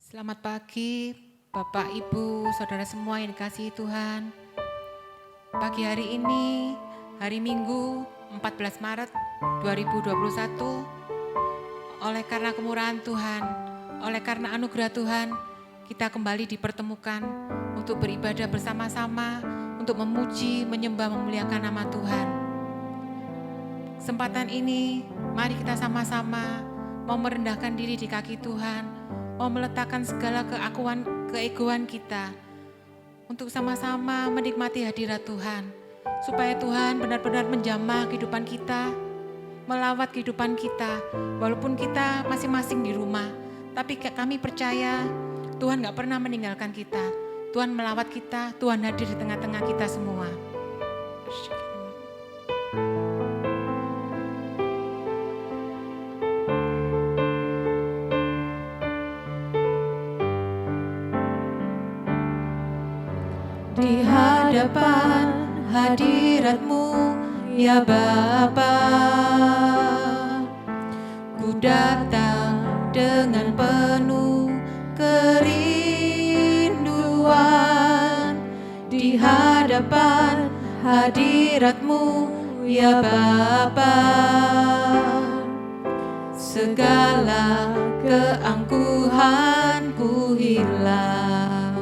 Selamat pagi, Bapak, Ibu, Saudara semua yang dikasihi Tuhan. Pagi hari ini, hari Minggu 14 Maret 2021, oleh karena kemurahan Tuhan, oleh karena anugerah Tuhan, kita kembali dipertemukan untuk beribadah bersama-sama, untuk memuji, menyembah, memuliakan nama Tuhan. Kesempatan ini, mari kita sama-sama mau merendahkan diri di kaki Tuhan, mau meletakkan segala keegoan kita untuk sama-sama menikmati hadirat Tuhan, supaya Tuhan benar-benar menjamah kehidupan kita, melawat kehidupan kita, walaupun kita masing-masing di rumah, tapi kami percaya Tuhan gak pernah meninggalkan kita. Tuhan melawat kita, Tuhan hadir di tengah-tengah kita semua. Di hadapan hadirat-Mu, ya Bapa, ku datang dengan penuh kerinduan. Di hadapan hadirat-Mu, ya Bapa, segala keangkuhanku hilang.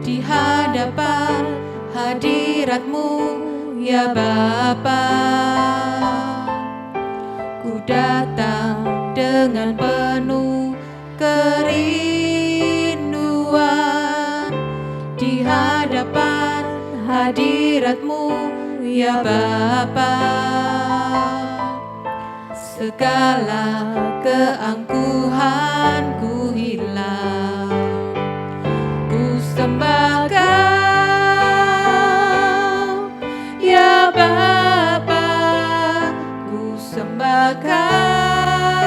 Di hadapan hadirat-Mu, ya Bapa, ku datang dengan penuh kerinduan. Di hadapan hadirat-Mu, ya Bapa, segala keangkuhanku hilang. Sembah Kau, ya Bapa, ku sembah Kau,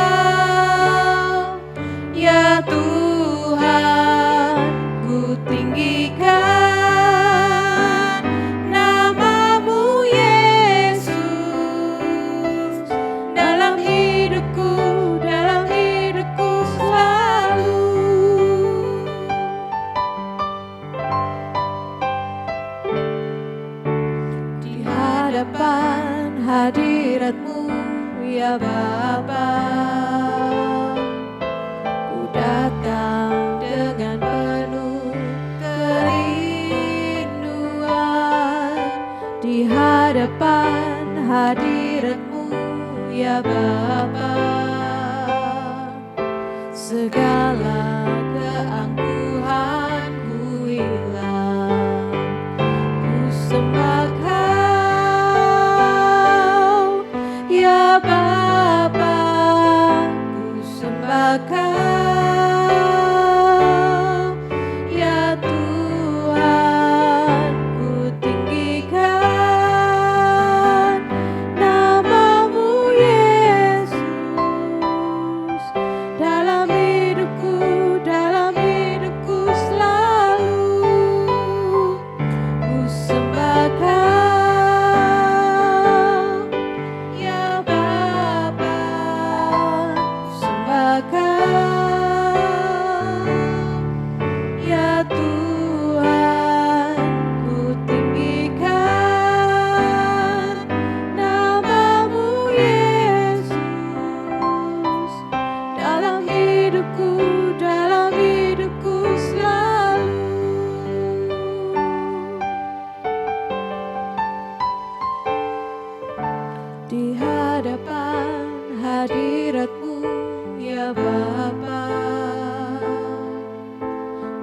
ya Tuhan, ku tinggikan nama-Mu Yesus dalam hidupku selalu. Hadapan hadirat-Mu, ya Bapa, ku datang dengan penuh kerinduan. Di hadapan hadirat-Mu, ya Bapa, segala keangkuhanku hilang. Ku sembah ya Bapa, ku sembah Kau, ya Tuhan, ku tinggikan nama-Mu Yesus dalam hidupku selalu. Ku sembah Kau, ya Tuhan, ku tinggikan nama-Mu Yesus dalam hidupku selalu. Di hadapan hadirat-Mu, ya Bapa,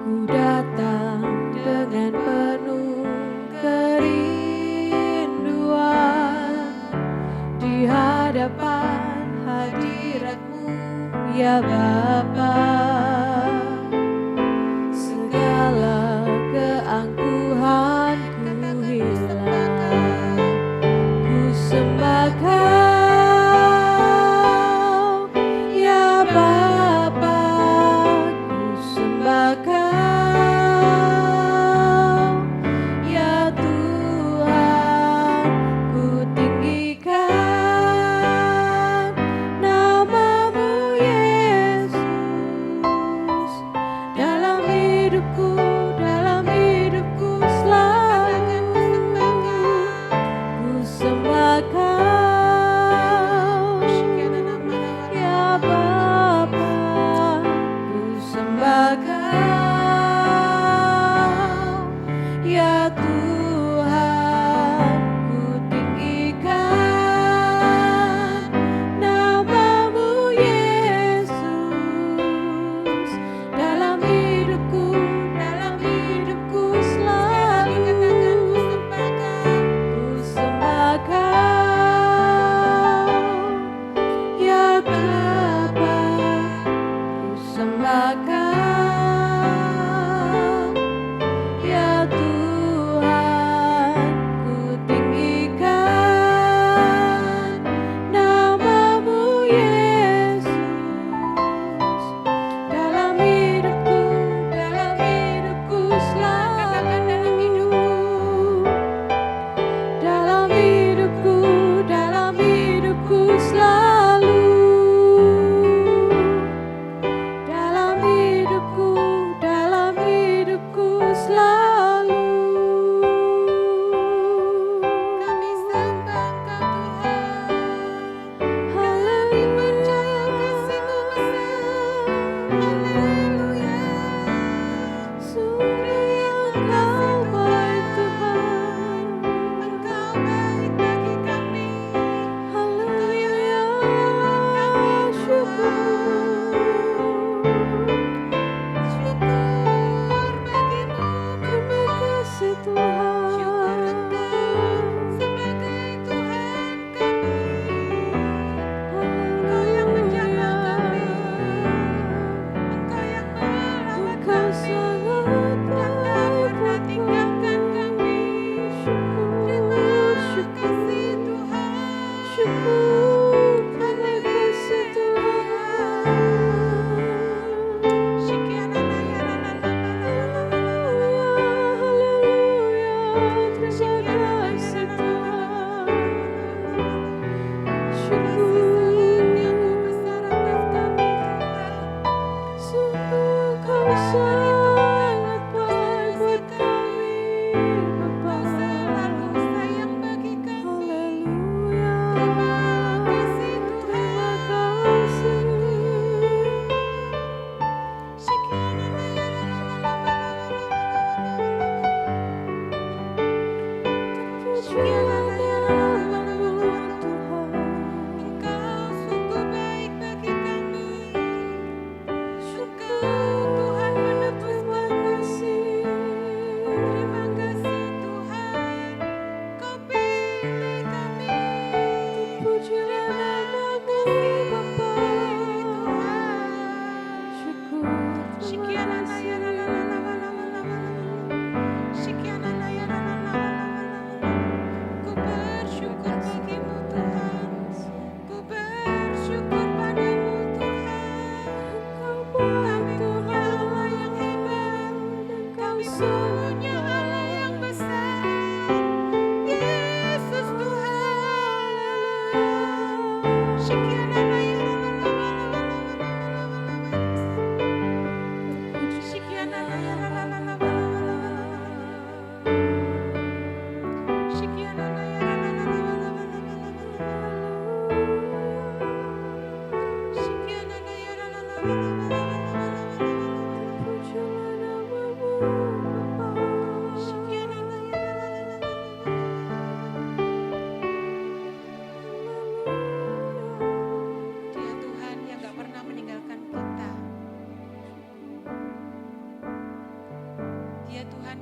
ku datang dengan penuh kerinduan. Di hadapan hadirat-Mu, ya Bapa, segala keangkuhanku hilang. Ku sembah Kau, ya Bapa, ku sembah Kau, ya Tuhan, ku tinggikan nama-Mu Yesus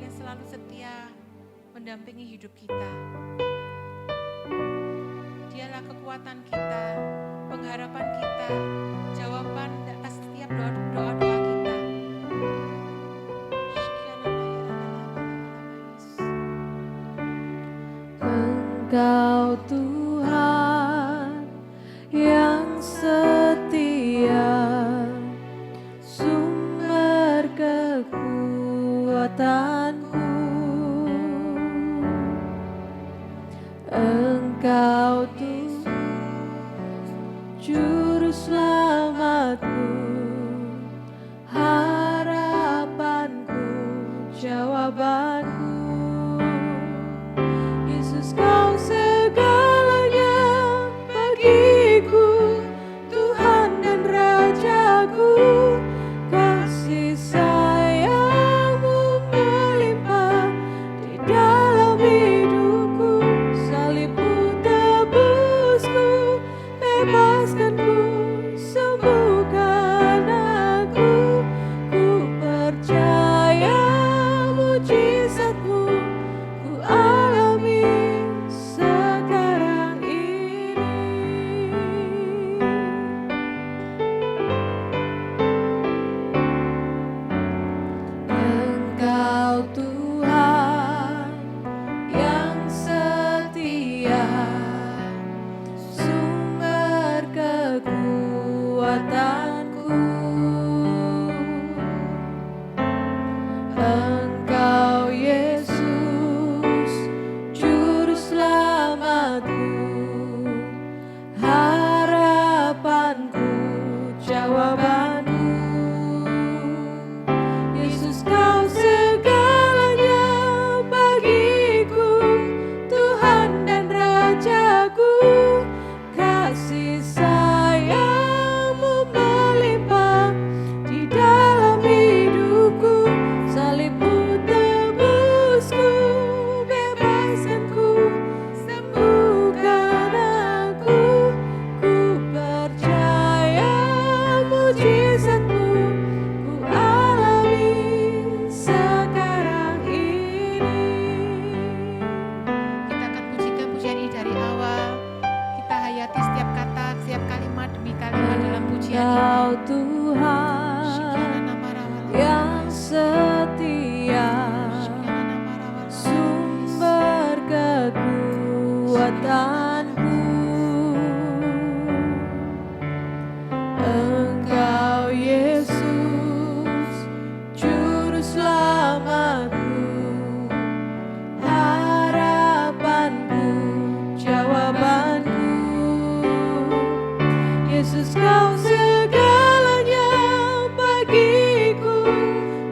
yang selalu setia mendampingi hidup kita. Dialah kekuatan kita, pengharapan kita, jawaban atas setiap doa-doa kita. Engkau Tuhan yang setia, sumber kekuatanku. Engkau Tuhan, juru selamatku, harapanku, jawabanku. Yesus, Kau segalanya bagiku, Tuhan dan Rajaku. Kasih sayang-Mu melimpah di dalam hidupku. Salib-Mu tebusku, bebaskanku, sembuhkan aku. Ku percaya mujizat-Mu ku alami sekarang ini. Engkau Tuhan yang setia, sumber kekuatanku. Engkau Yesus, juru selamatku, harapanku, jawabanku. Yesus, Kau segalanya bagiku, Tuhan dan Rajaku. Kasih sayang-Mu melimpah di dalam hidupku. Salib-Mu tebusku, bebaskanku, sembuhkan aku. Ku percaya mujizat-Mu ku alami sekarang ini. Kita akan pujikan pujian ini dari awal. Kita hayati setiap kata, setiap kalimat demi kalimat dalam pujian ini. Engkau Tuhan yang setia, sumber kekuatanku. Engkau Yesus, juru selamatku, harapanku, jawabanku. Yesus, Kau segalanya bagiku,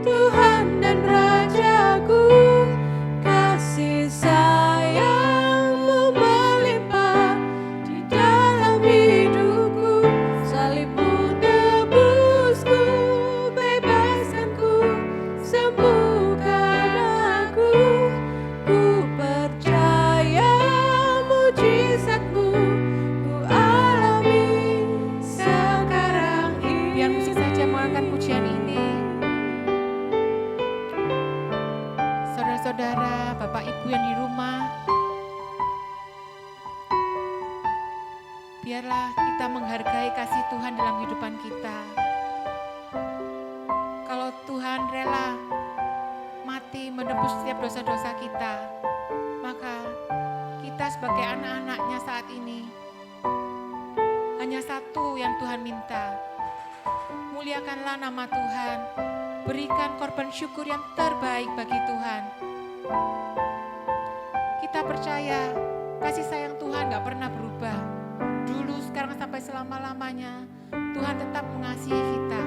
Tuhan dan Rajaku. Kasih sayang-Mu melimpah di dalam hidupku. Salib-Mu tebusku, bebaskanku, sembuhkan aku. Ku percaya mujizat-Mu ku alami sekarang ini. Biar musik saja mengangkat pujian ini. Saudara-saudara, Bapak Ibu yang di rumah, biarlah kita menghargai kasih Tuhan dalam kehidupan kita. Kalau Tuhan rela mati menebus setiap dosa-dosa kita, maka kita sebagai anak-anaknya saat ini hanya satu yang Tuhan minta. Muliakanlah nama Tuhan, berikan korban syukur yang terbaik bagi Tuhan. Kita percaya kasih sayang Tuhan gak pernah berubah. Dulu, sekarang, sampai selama-lamanya Tuhan tetap mengasihi kita.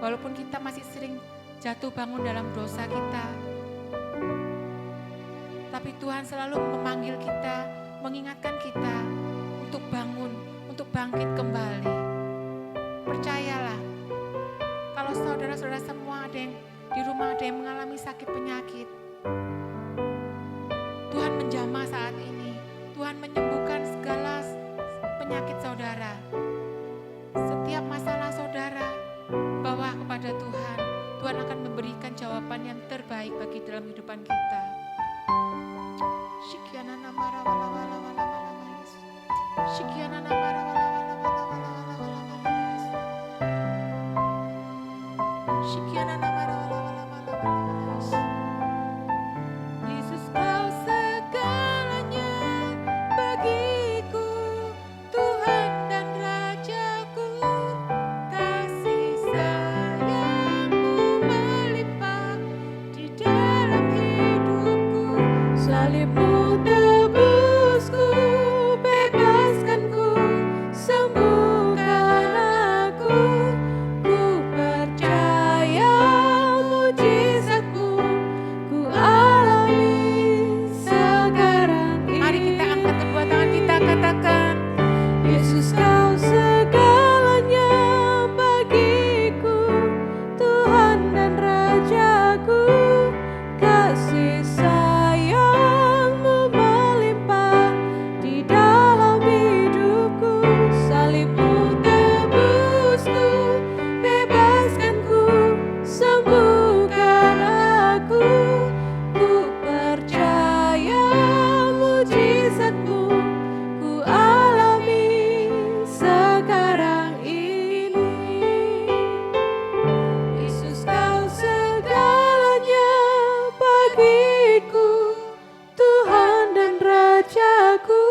Walaupun kita masih sering jatuh bangun dalam dosa kita, tapi Tuhan selalu memanggil kita, mengingatkan kita untuk bangun, untuk bangkit kembali. Percayalah, kalau saudara-saudara semua ada yang di rumah ada yang mengalami sakit penyakit, Tuhan menjamah saat ini. Tuhan menyembuhkan segala penyakit saudara. Setiap masalah saudara, bawa kepada Tuhan. Tuhan akan memberikan jawaban yang terbaik baik bagi dalam kehidupan kita. Shikiana namara wala wala wala wala wala Yesus. Shikiana namara wala wala wala wala wala wala wala Yesus. Shikiana namara wala wala wala wala Yesus. Yesus kau segalanya bagiku, Tuhan dan Rajaku. Kasih sayang-Mu melimpah di dalam hidupku. Salib-Mu tebusku, bebaskanku, sembuhkan aku. Ku percaya mujizat-Mu, ku alami sekarang ini. Mari kita angkat kedua tangan kita, katakan, Yesus kau segalanya bagiku, Tuhan dan Rajaku. Kasih sayang-Mu melimpah di dalam hidupku. Salib-Mu tebusku, bebaskanku, sembuhkan aku. Ku percaya mujizat-Mu, ku alami sekarang ini. Yesus kau segalanya bagiku, Tuhan dan Rajaku.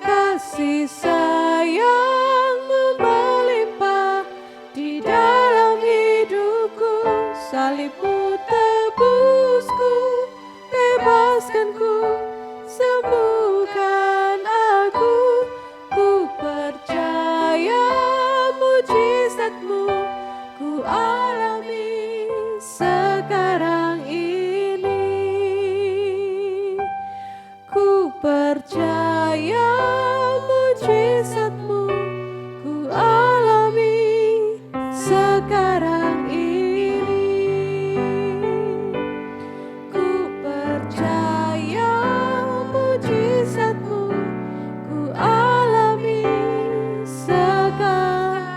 Kasih sayang-Mu melimpah di dalam hidupku. Salib-Mu tebusku, bebaskanku, sembuhkan aku. Ku percaya mujizat-Mu, ku alami sekarang ini. Ku percaya mujizat-Mu, ku alami sekarang ini. Ku percaya mujizat-Mu, ku alami sekarang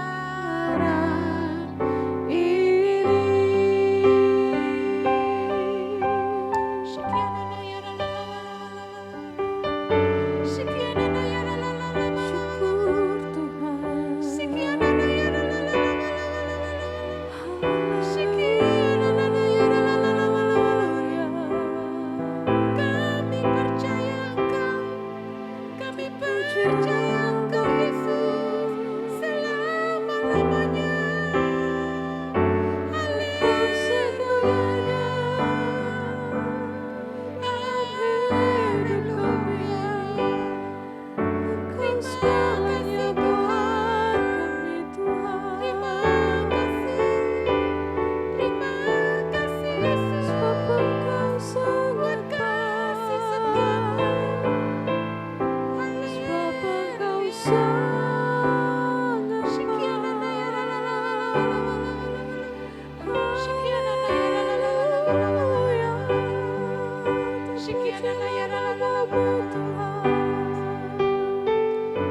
ini. Shikiana na ya la la la la la la la. Shikiana na ya la la la la la la. Syukur Tuhan. Shikiana na ya la la la la la la la la. Shikiana na ya la la la la la la la. Kami percaya Engkau, kami percaya Engkau Yesus selama-lamanya. Haleluya, haleluya. Engkau segalanya Tuhan kami Tuhan. Terima kasih Yesus. Sebab Engkau sangat Kasih baik. setiamu. Sebab Engkau Haleluya. sangat Shikiana na ya la la la la la la la la la la. Shikiana na ya la la la la la la la la. Shikiana na ya la la la la la la la.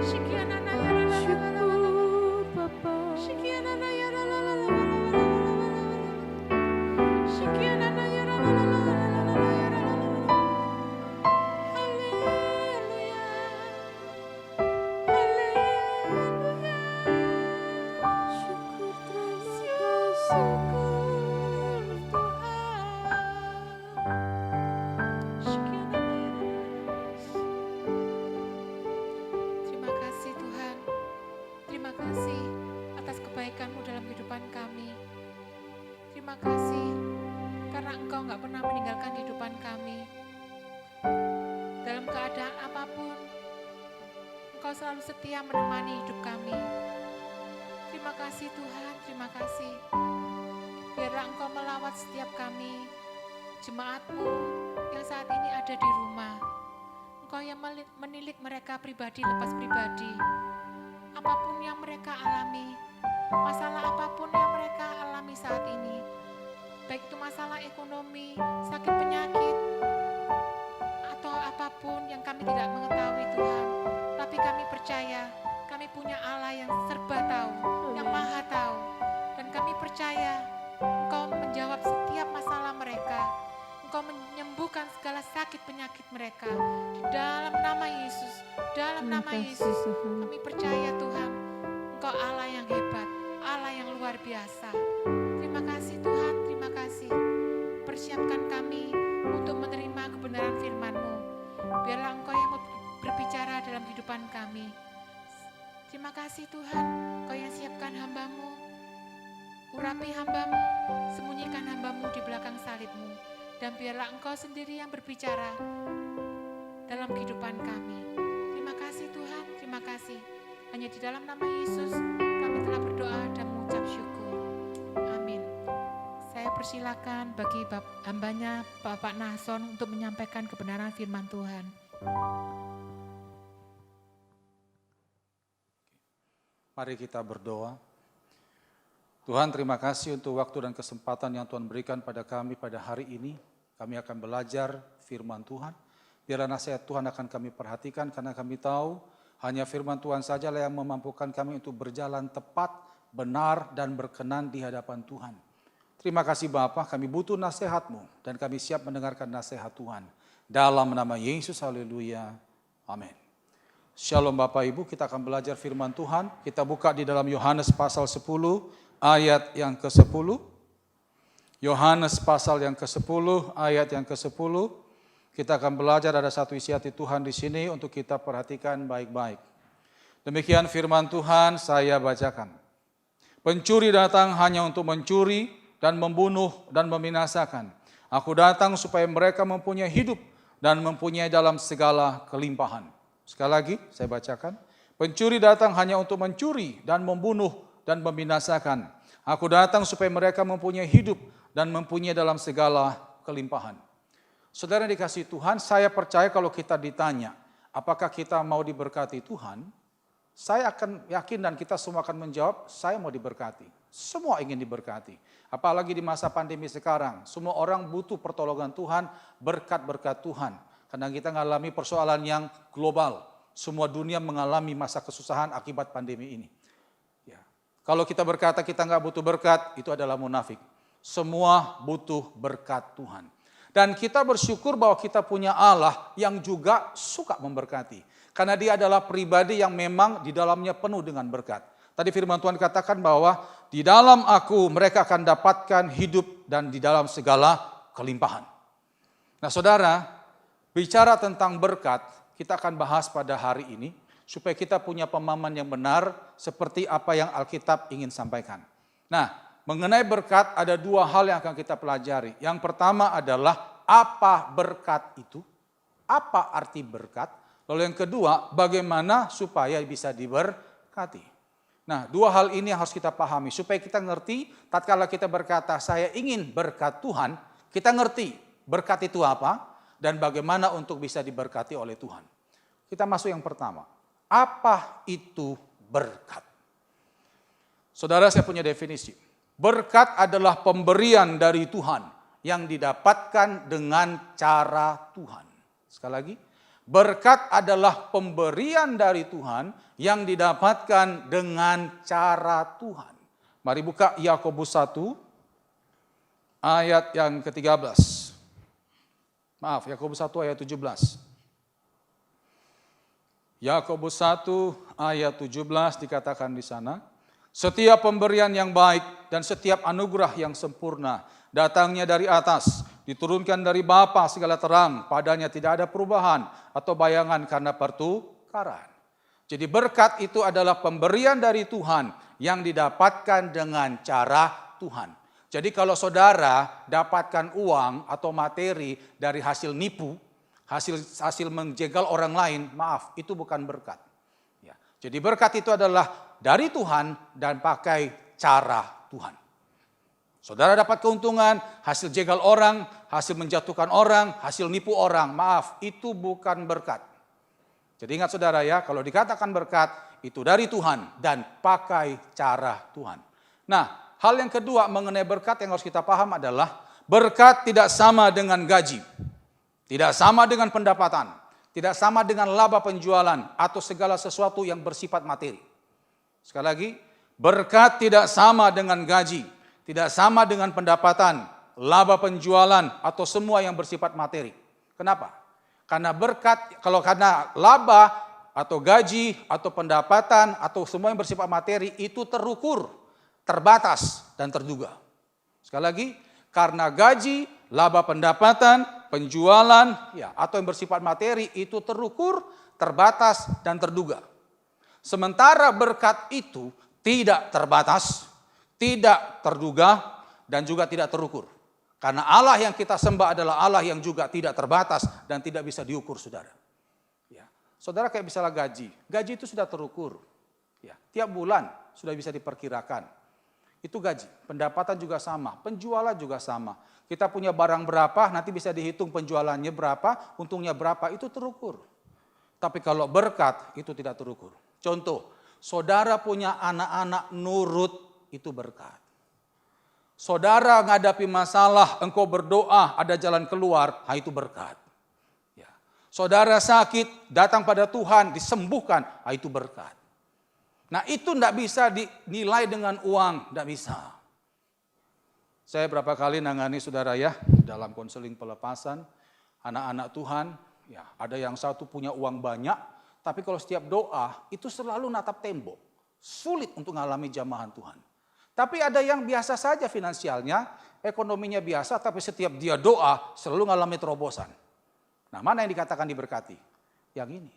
Shikiana na ya la la la la la la la. Syukur Bapa. Shikiana na ya la la la la la la la la la. Shikiana na ya la la la la la la la la ya la la la la. Haleluya. Haleluya. Syukur terima Syukur kasih. Terima kasih Tuhan. Terima kasih atas kebaikan-Mu dalam kehidupan kami. Terima kasih karena Engkau nggak pernah meninggalkan kehidupan kami. Dalam keadaan apapun, Engkau selalu setia menemani hidup kami. Terima kasih Tuhan, terima kasih. Biarlah Engkau melawat setiap kami, jemaat-Mu yang saat ini ada di rumah. Engkau yang menilik mereka pribadi lepas pribadi. Apapun yang mereka alami, masalah apapun yang mereka alami saat ini, baik itu masalah ekonomi, sakit penyakit, atau apapun yang kami tidak mengetahui Tuhan. Tapi kami percaya, kami punya Allah yang serba tahu, yang maha tahu. Dan kami percaya Engkau menjawab setiap masalah mereka. nama Yesus, kami percaya Tuhan, Engkau Allah yang hebat, Allah yang luar biasa. Terima kasih Tuhan, terima kasih. Persiapkan kami untuk menerima kebenaran firman-Mu. Biarlah Engkau yang berbicara dalam kehidupan kami. Terima kasih Tuhan, Engkau yang siapkan hamba-Mu. Urapi hamba-Mu, sembunyikan hamba-Mu di belakang salib-Mu. Dan biarlah Engkau sendiri yang berbicara dalam kehidupan kami. Terima kasih Tuhan, terima kasih. Hanya di dalam nama Yesus kami telah berdoa dan mengucap syukur. Amin. Saya persilakan bagi hambanya Bapak Nahson untuk menyampaikan kebenaran firman Tuhan. Mari kita berdoa. Tuhan, terima kasih untuk waktu dan kesempatan yang Tuhan berikan pada kami pada hari ini. Kami akan belajar firman Tuhan. Biarlah nasihat Tuhan akan kami perhatikan karena kami tahu hanya firman Tuhan sajalah yang memampukan kami untuk berjalan tepat, benar, dan berkenan di hadapan Tuhan. Terima kasih Bapa, kami butuh nasihat-Mu dan kami siap mendengarkan nasihat Tuhan. Dalam nama Yesus, haleluya. Amin. Shalom Bapak Ibu, kita akan belajar firman Tuhan. Kita buka di dalam Yohanes pasal 10 ayat yang ke-10. Yohanes pasal yang ke-10 ayat yang ke-10. Kita akan belajar, ada satu isi hati Tuhan di sini untuk kita perhatikan baik-baik. Demikian firman Tuhan, saya bacakan. Pencuri datang hanya untuk mencuri dan membunuh dan membinasakan. Aku datang supaya mereka mempunyai hidup dan mempunyai dalam segala kelimpahan. Sekali lagi saya bacakan. Pencuri datang hanya untuk mencuri dan membunuh dan membinasakan. Aku datang supaya mereka mempunyai hidup dan mempunyai dalam segala kelimpahan. Saudara dikasihi Tuhan, saya percaya kalau kita ditanya, apakah kita mau diberkati Tuhan? Saya akan yakin dan kita semua akan menjawab, saya mau diberkati. Semua ingin diberkati. Apalagi di masa pandemi sekarang, semua orang butuh pertolongan Tuhan, berkat-berkat Tuhan. Karena kita mengalami persoalan yang global. Semua dunia mengalami masa kesusahan akibat pandemi ini. Ya. Kalau kita berkata kita nggak butuh berkat, itu adalah munafik. Semua butuh berkat Tuhan. Dan kita bersyukur bahwa kita punya Allah yang juga suka memberkati. Karena dia adalah pribadi yang memang di dalamnya penuh dengan berkat. Tadi firman Tuhan katakan bahwa di dalam aku mereka akan dapatkan hidup dan di dalam segala kelimpahan. Nah saudara, bicara tentang berkat, kita akan bahas pada hari ini. Supaya kita punya pemahaman yang benar seperti apa yang Alkitab ingin sampaikan. Nah, mengenai berkat ada dua hal yang akan kita pelajari. Yang pertama adalah apa berkat itu? Apa arti berkat? Lalu yang kedua, bagaimana supaya bisa diberkati? Nah, dua hal ini yang harus kita pahami. Supaya kita ngerti, tatkala kita berkata saya ingin berkat Tuhan, kita ngerti berkat itu apa dan bagaimana untuk bisa diberkati oleh Tuhan. Kita masuk yang pertama. Apa itu berkat? Saudara, saya punya definisi. Berkat adalah pemberian dari Tuhan yang didapatkan dengan cara Tuhan. Sekali lagi, berkat adalah pemberian dari Tuhan yang didapatkan dengan cara Tuhan. Mari buka Yakobus 1 ayat yang ke-13. Maaf, Yakobus 1 ayat 17. Yakobus 1 ayat 17 dikatakan di sana. Setiap pemberian yang baik dan setiap anugerah yang sempurna datangnya dari atas, diturunkan dari Bapa segala terang, padanya tidak ada perubahan atau bayangan karena pertukaran. Jadi berkat itu adalah pemberian dari Tuhan yang didapatkan dengan cara Tuhan. Jadi kalau saudara dapatkan uang atau materi dari hasil nipu, hasil menjegal orang lain, maaf, itu bukan berkat. Ya. Jadi berkat itu adalah dari Tuhan dan pakai cara Tuhan. Saudara dapat keuntungan, hasil jegal orang, hasil menjatuhkan orang, hasil nipu orang. Maaf, itu bukan berkat. Jadi ingat saudara ya, kalau dikatakan berkat, itu dari Tuhan dan pakai cara Tuhan. Nah, hal yang kedua mengenai berkat yang harus kita paham adalah berkat tidak sama dengan gaji. Tidak sama dengan pendapatan. Tidak sama dengan laba penjualan atau segala sesuatu yang bersifat materi. Sekali lagi, berkat tidak sama dengan gaji, tidak sama dengan pendapatan, laba penjualan, atau semua yang bersifat materi. Kenapa? Karena berkat, kalau karena laba atau gaji, atau pendapatan, atau semua yang bersifat materi itu terukur, terbatas, dan terduga. Sekali lagi, karena gaji, laba pendapatan, penjualan, ya, atau yang bersifat materi itu terukur, terbatas, dan terduga. Sementara berkat itu tidak terbatas, tidak terduga, dan juga tidak terukur. Karena Allah yang kita sembah adalah Allah yang juga tidak terbatas dan tidak bisa diukur, saudara. Ya. Saudara kayak misalnya gaji itu sudah terukur. Ya. Tiap bulan sudah bisa diperkirakan. Itu gaji, pendapatan juga sama, penjualan juga sama. Kita punya barang berapa, nanti bisa dihitung penjualannya berapa, untungnya berapa, itu terukur. Tapi kalau berkat, itu tidak terukur. Contoh, saudara punya anak-anak nurut, itu berkat. Saudara menghadapi masalah, engkau berdoa, ada jalan keluar, itu berkat. Ya. Saudara sakit, datang pada Tuhan, disembuhkan, itu berkat. Nah itu tidak bisa dinilai dengan uang, tidak bisa. Saya berapa kali nangani saudara ya, dalam konseling pelepasan, anak-anak Tuhan, ya ada yang satu punya uang banyak, tapi kalau setiap doa itu selalu natap tembok. Sulit untuk mengalami jamahan Tuhan. Tapi ada yang biasa saja finansialnya, ekonominya biasa, tapi setiap dia doa selalu mengalami terobosan. Nah mana yang dikatakan diberkati? Yang ini.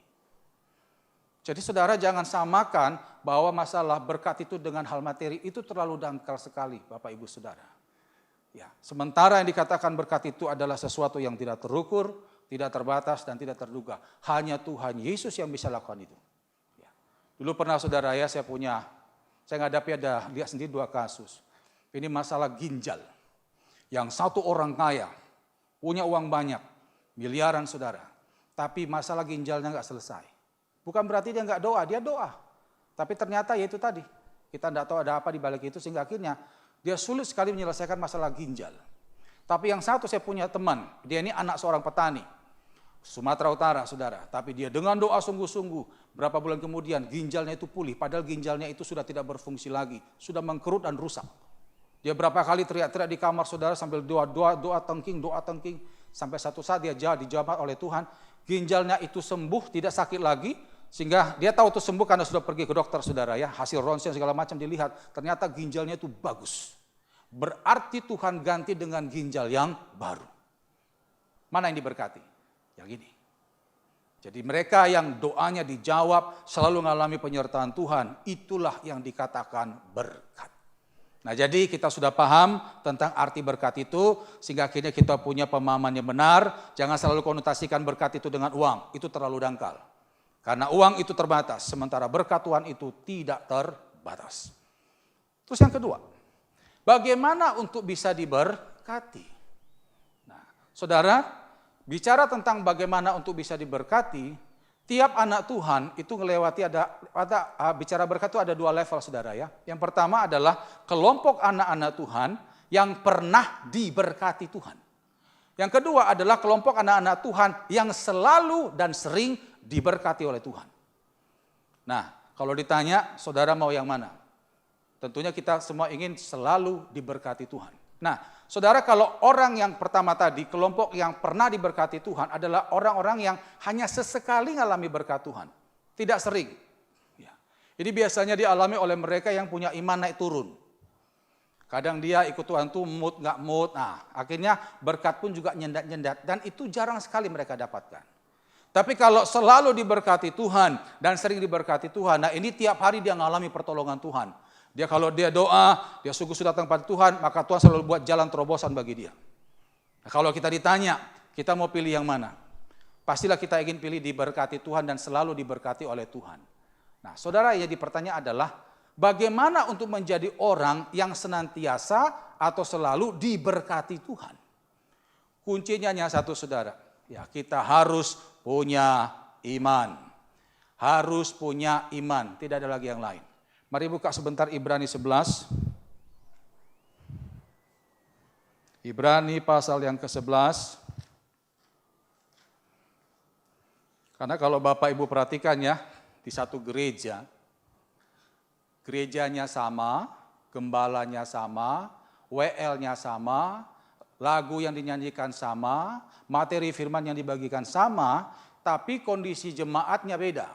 Jadi saudara jangan samakan bahwa masalah berkat itu dengan hal materi itu terlalu dangkal sekali Bapak Ibu Saudara. Ya, sementara yang dikatakan berkat itu adalah sesuatu yang tidak terukur, tidak terbatas dan tidak terduga. Hanya Tuhan Yesus yang bisa lakukan itu. Ya. Dulu pernah saudara ya saya menghadapi lihat sendiri 2 kasus. Ini masalah ginjal. Yang satu orang kaya, punya uang banyak, miliaran saudara. Tapi masalah ginjalnya nggak selesai. Bukan berarti dia nggak doa, dia doa. Tapi ternyata ya itu tadi, kita tidak tahu ada apa di balik itu sehingga akhirnya dia sulit sekali menyelesaikan masalah ginjal. Tapi yang satu saya punya teman, dia ini anak seorang petani. Sumatera Utara saudara, tapi dia dengan doa sungguh-sungguh, berapa bulan kemudian ginjalnya itu pulih, padahal ginjalnya itu sudah tidak berfungsi lagi, sudah mengkerut dan rusak. Dia berapa kali teriak-teriak di kamar saudara sambil doa tengking, sampai satu saat dia dijawab oleh Tuhan, ginjalnya itu sembuh, tidak sakit lagi, sehingga dia tahu itu sembuh karena sudah pergi ke dokter saudara ya, hasil ronsen segala macam dilihat, ternyata ginjalnya itu bagus. Berarti Tuhan ganti dengan ginjal yang baru. Mana yang diberkati? Yang ini. Jadi mereka yang doanya dijawab, selalu mengalami penyertaan Tuhan, itulah yang dikatakan berkat. Nah jadi kita sudah paham tentang arti berkat itu, sehingga akhirnya kita punya pemahaman yang benar, jangan selalu konotasikan berkat itu dengan uang, itu terlalu dangkal. Karena uang itu terbatas, sementara berkat Tuhan itu tidak terbatas. Terus yang kedua, bagaimana untuk bisa diberkati? Nah, saudara, bicara tentang bagaimana untuk bisa diberkati, tiap anak Tuhan itu melewati bicara berkat itu ada 2 level saudara ya. Yang pertama adalah kelompok anak-anak Tuhan yang pernah diberkati Tuhan. Yang kedua adalah kelompok anak-anak Tuhan yang selalu dan sering diberkati oleh Tuhan. Nah, kalau ditanya saudara mau yang mana? Tentunya kita semua ingin selalu diberkati Tuhan. Nah, saudara kalau orang yang pertama tadi, kelompok yang pernah diberkati Tuhan adalah orang-orang yang hanya sesekali mengalami berkat Tuhan. Tidak sering. Ya. Ini biasanya dialami oleh mereka yang punya iman naik turun. Kadang dia ikut Tuhan tuh mood nggak mood. Nah, akhirnya berkat pun juga nyendat-nyendat. Dan itu jarang sekali mereka dapatkan. Tapi kalau selalu diberkati Tuhan dan sering diberkati Tuhan, nah ini tiap hari dia mengalami pertolongan Tuhan. Dia kalau dia doa, dia sungguh datang pada Tuhan, maka Tuhan selalu buat jalan terobosan bagi dia. Nah, kalau kita ditanya, kita mau pilih yang mana? Pastilah kita ingin pilih diberkati Tuhan dan selalu diberkati oleh Tuhan. Nah, saudara yang dipertanya adalah, bagaimana untuk menjadi orang yang senantiasa atau selalu diberkati Tuhan? Kuncinya hanya satu saudara, ya kita harus punya iman. Harus punya iman, tidak ada lagi yang lain. Mari buka sebentar Ibrani 11. Ibrani pasal yang ke-11. Karena kalau Bapak Ibu perhatikan ya, di satu gereja, gerejanya sama, gembalanya sama, WL-nya sama, lagu yang dinyanyikan sama, materi firman yang dibagikan sama, tapi kondisi jemaatnya beda.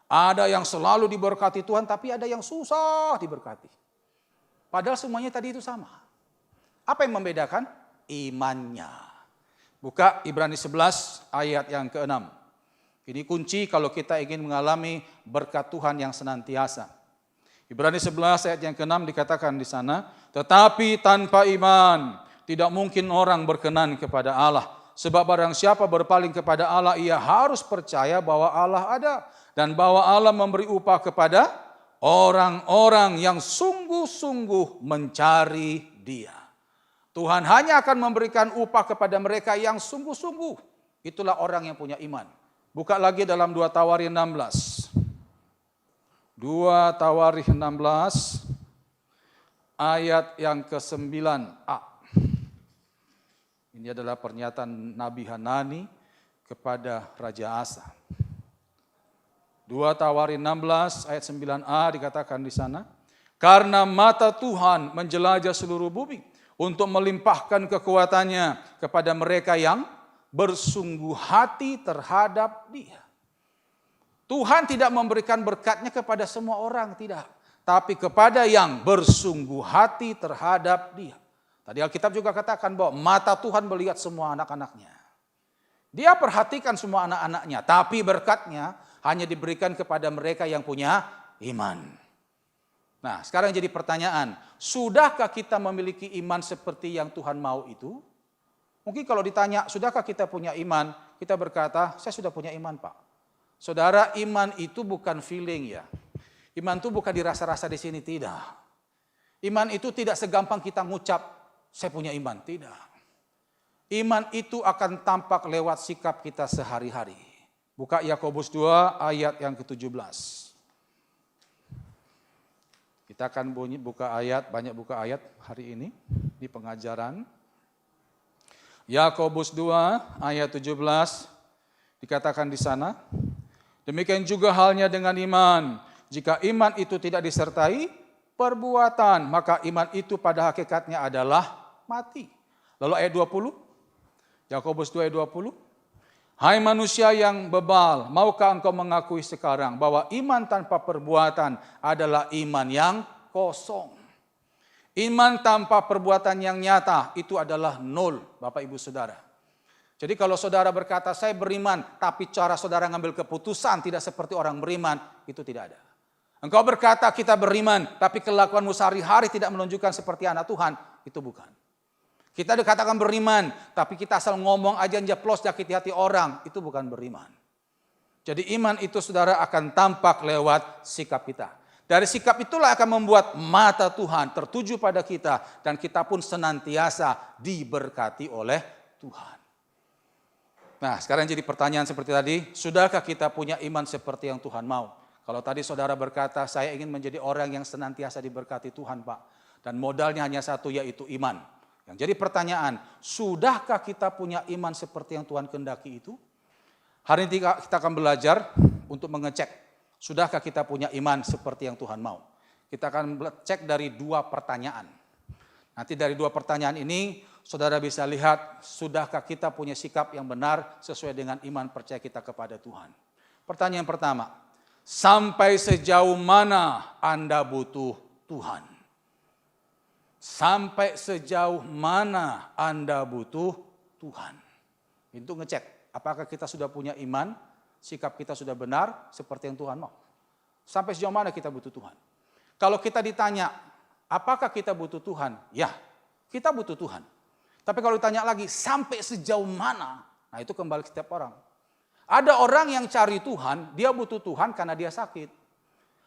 Ada yang selalu diberkati Tuhan, tapi ada yang susah diberkati. Padahal semuanya tadi itu sama. Apa yang membedakan? Imannya. Buka Ibrani 11 ayat yang ke-6. Ini kunci kalau kita ingin mengalami berkat Tuhan yang senantiasa. Ibrani 11 ayat yang ke-6 dikatakan di sana, tetapi tanpa iman tidak mungkin orang berkenan kepada Allah. Sebab barang siapa berpaling kepada Allah, ia harus percaya bahwa Allah ada. Dan bahwa Allah memberi upah kepada orang-orang yang sungguh-sungguh mencari Dia. Tuhan hanya akan memberikan upah kepada mereka yang sungguh-sungguh. Itulah orang yang punya iman. Buka lagi dalam 2 Tawarin 16. 2 Tawarin 16 ayat yang ke-9a. Ini adalah pernyataan Nabi Hanani kepada Raja Asa. 2 Tawarin 16 ayat 9a dikatakan di sana, karena mata Tuhan menjelajah seluruh bumi untuk melimpahkan kekuatannya kepada mereka yang bersungguh hati terhadap Dia. Tuhan tidak memberikan berkatnya kepada semua orang, tidak. Tapi kepada yang bersungguh hati terhadap Dia. Tadi Alkitab juga katakan bahwa mata Tuhan melihat semua anak-anaknya. Dia perhatikan semua anak-anaknya, tapi berkatnya hanya diberikan kepada mereka yang punya iman. Nah, sekarang jadi pertanyaan, sudahkah kita memiliki iman seperti yang Tuhan mau itu? Mungkin kalau ditanya, sudahkah kita punya iman? Kita berkata, saya sudah punya iman, Pak. Saudara, iman itu bukan feeling ya. Iman itu bukan dirasa-rasa di sini, tidak. Iman itu tidak segampang kita ngucap, saya punya iman, tidak. Iman itu akan tampak lewat sikap kita sehari-hari. Buka Yakobus 2 ayat yang ke-17. Kita akan buka ayat, banyak buka ayat hari ini di pengajaran. Yakobus 2 ayat 17 dikatakan di sana, demikian juga halnya dengan iman. Jika iman itu tidak disertai perbuatan, maka iman itu pada hakikatnya adalah mati. Lalu ayat 20, Yakobus 2 ayat 20. Hai manusia yang bebal, maukah engkau mengakui sekarang bahwa iman tanpa perbuatan adalah iman yang kosong. Iman tanpa perbuatan yang nyata itu adalah nol, Bapak Ibu Saudara. Jadi kalau saudara berkata saya beriman, tapi cara saudara ngambil keputusan tidak seperti orang beriman, itu tidak ada. Engkau berkata kita beriman, tapi kelakuanmu sehari-hari tidak menunjukkan seperti anak Tuhan, itu bukan. Kita dikatakan beriman, tapi kita asal ngomong aja njeplos sakiti hati orang, itu bukan beriman. Jadi iman itu saudara akan tampak lewat sikap kita. Dari sikap itulah akan membuat mata Tuhan tertuju pada kita, dan kita pun senantiasa diberkati oleh Tuhan. Nah, sekarang jadi pertanyaan seperti tadi, sudahkah kita punya iman seperti yang Tuhan mau? Kalau tadi saudara berkata, saya ingin menjadi orang yang senantiasa diberkati Tuhan, Pak. Dan modalnya hanya satu, yaitu iman. Yang jadi pertanyaan, sudahkah kita punya iman seperti yang Tuhan kehendaki itu? Hari ini kita akan belajar untuk mengecek, sudahkah kita punya iman seperti yang Tuhan mau? Kita akan cek dari 2 pertanyaan. Nanti dari 2 pertanyaan ini, saudara bisa lihat, sudahkah kita punya sikap yang benar sesuai dengan iman percaya kita kepada Tuhan. Pertanyaan pertama, sampai sejauh mana Anda butuh Tuhan? Sampai sejauh mana Anda butuh Tuhan? Itu ngecek, apakah kita sudah punya iman, sikap kita sudah benar seperti yang Tuhan mau. Sampai sejauh mana kita butuh Tuhan. Kalau kita ditanya, apakah kita butuh Tuhan? Ya, kita butuh Tuhan. Tapi kalau ditanya lagi, sampai sejauh mana? Nah itu kembali ke setiap orang. Ada orang yang cari Tuhan, dia butuh Tuhan karena dia sakit.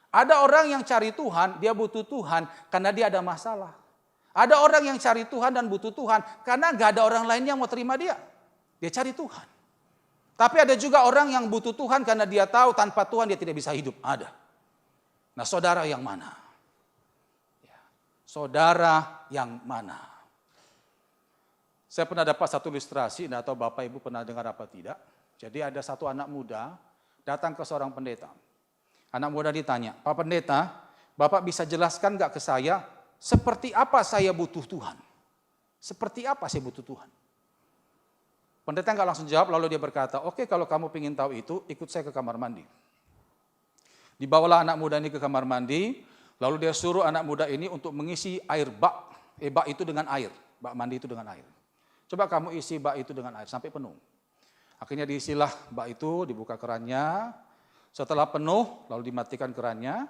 Ada orang yang cari Tuhan, dia butuh Tuhan karena dia ada masalah. Ada orang yang cari Tuhan dan butuh Tuhan karena gak ada orang lain yang mau terima dia. Dia cari Tuhan. Tapi ada juga orang yang butuh Tuhan karena dia tahu tanpa Tuhan dia tidak bisa hidup. Ada. Nah saudara yang mana? Saudara yang mana? Saya pernah dapat satu ilustrasi, tidak tahu Bapak Ibu pernah dengar apa tidak. Jadi ada satu anak muda datang ke seorang pendeta. Anak muda ditanya, Pak Pendeta, Bapak bisa jelaskan gak ke saya, seperti apa saya butuh Tuhan? Seperti apa saya butuh Tuhan? Pendeta nggak langsung jawab, lalu dia berkata, oke kalau kamu ingin tahu itu, ikut saya ke kamar mandi. Dibawalah anak muda ini ke kamar mandi, lalu dia suruh anak muda ini untuk mengisi air bak. Bak itu dengan air, bak mandi itu dengan air. Coba kamu isi bak itu dengan air sampai penuh. Akhirnya diisilah bak itu, dibuka kerannya. Setelah penuh, lalu dimatikan kerannya.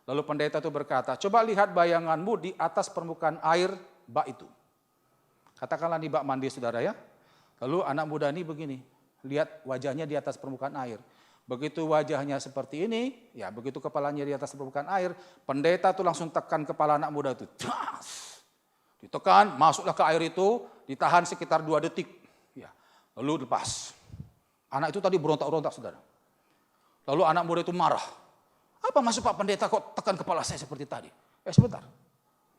Lalu pendeta itu berkata, coba lihat bayanganmu di atas permukaan air bak itu. Katakanlah di bak mandi saudara ya. Lalu anak muda ini begini, lihat wajahnya di atas permukaan air. Begitu wajahnya seperti ini, ya begitu kepalanya di atas permukaan air, pendeta tuh langsung tekan kepala anak muda itu. Ditekan, masuklah ke air itu, ditahan sekitar 2 detik. Ya, lalu lepas. Anak itu tadi berontak-berontak saudara. Lalu anak muda itu marah. Apa maksud Pak Pendeta kok tekan kepala saya seperti tadi? Sebentar.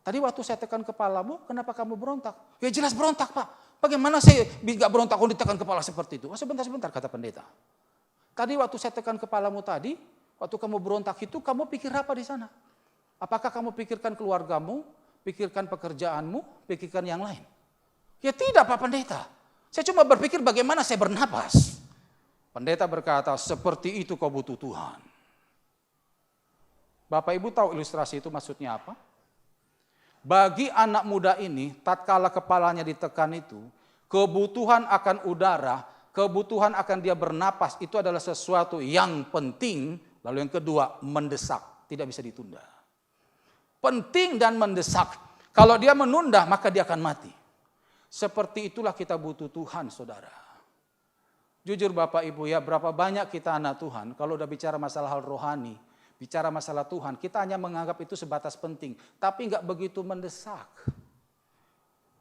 Tadi waktu saya tekan kepalamu, kenapa kamu berontak? Ya jelas berontak Pak. Bagaimana saya nggak berontak kalau ditekan kepala seperti itu? Sebentar kata pendeta. Tadi waktu saya tekan kepalamu tadi, waktu kamu berontak itu, kamu pikir apa di sana? Apakah kamu pikirkan keluargamu, pikirkan pekerjaanmu, pikirkan yang lain? Ya tidak Pak Pendeta. Saya cuma berpikir bagaimana saya bernapas. Pendeta berkata, seperti itu kau butuh Tuhan. Bapak Ibu tahu ilustrasi itu maksudnya apa? Bagi anak muda ini, tatkala kepalanya ditekan itu, kebutuhan akan udara, kebutuhan akan dia bernapas itu adalah sesuatu yang penting. Lalu yang kedua, mendesak, tidak bisa ditunda. Penting dan mendesak. Kalau dia menunda, maka dia akan mati. Seperti itulah kita butuh Tuhan, saudara. Jujur Bapak Ibu ya, berapa banyak kita anak Tuhan, kalau udah bicara masalah hal rohani, bicara masalah Tuhan, kita hanya menganggap itu sebatas penting, tapi nggak begitu mendesak.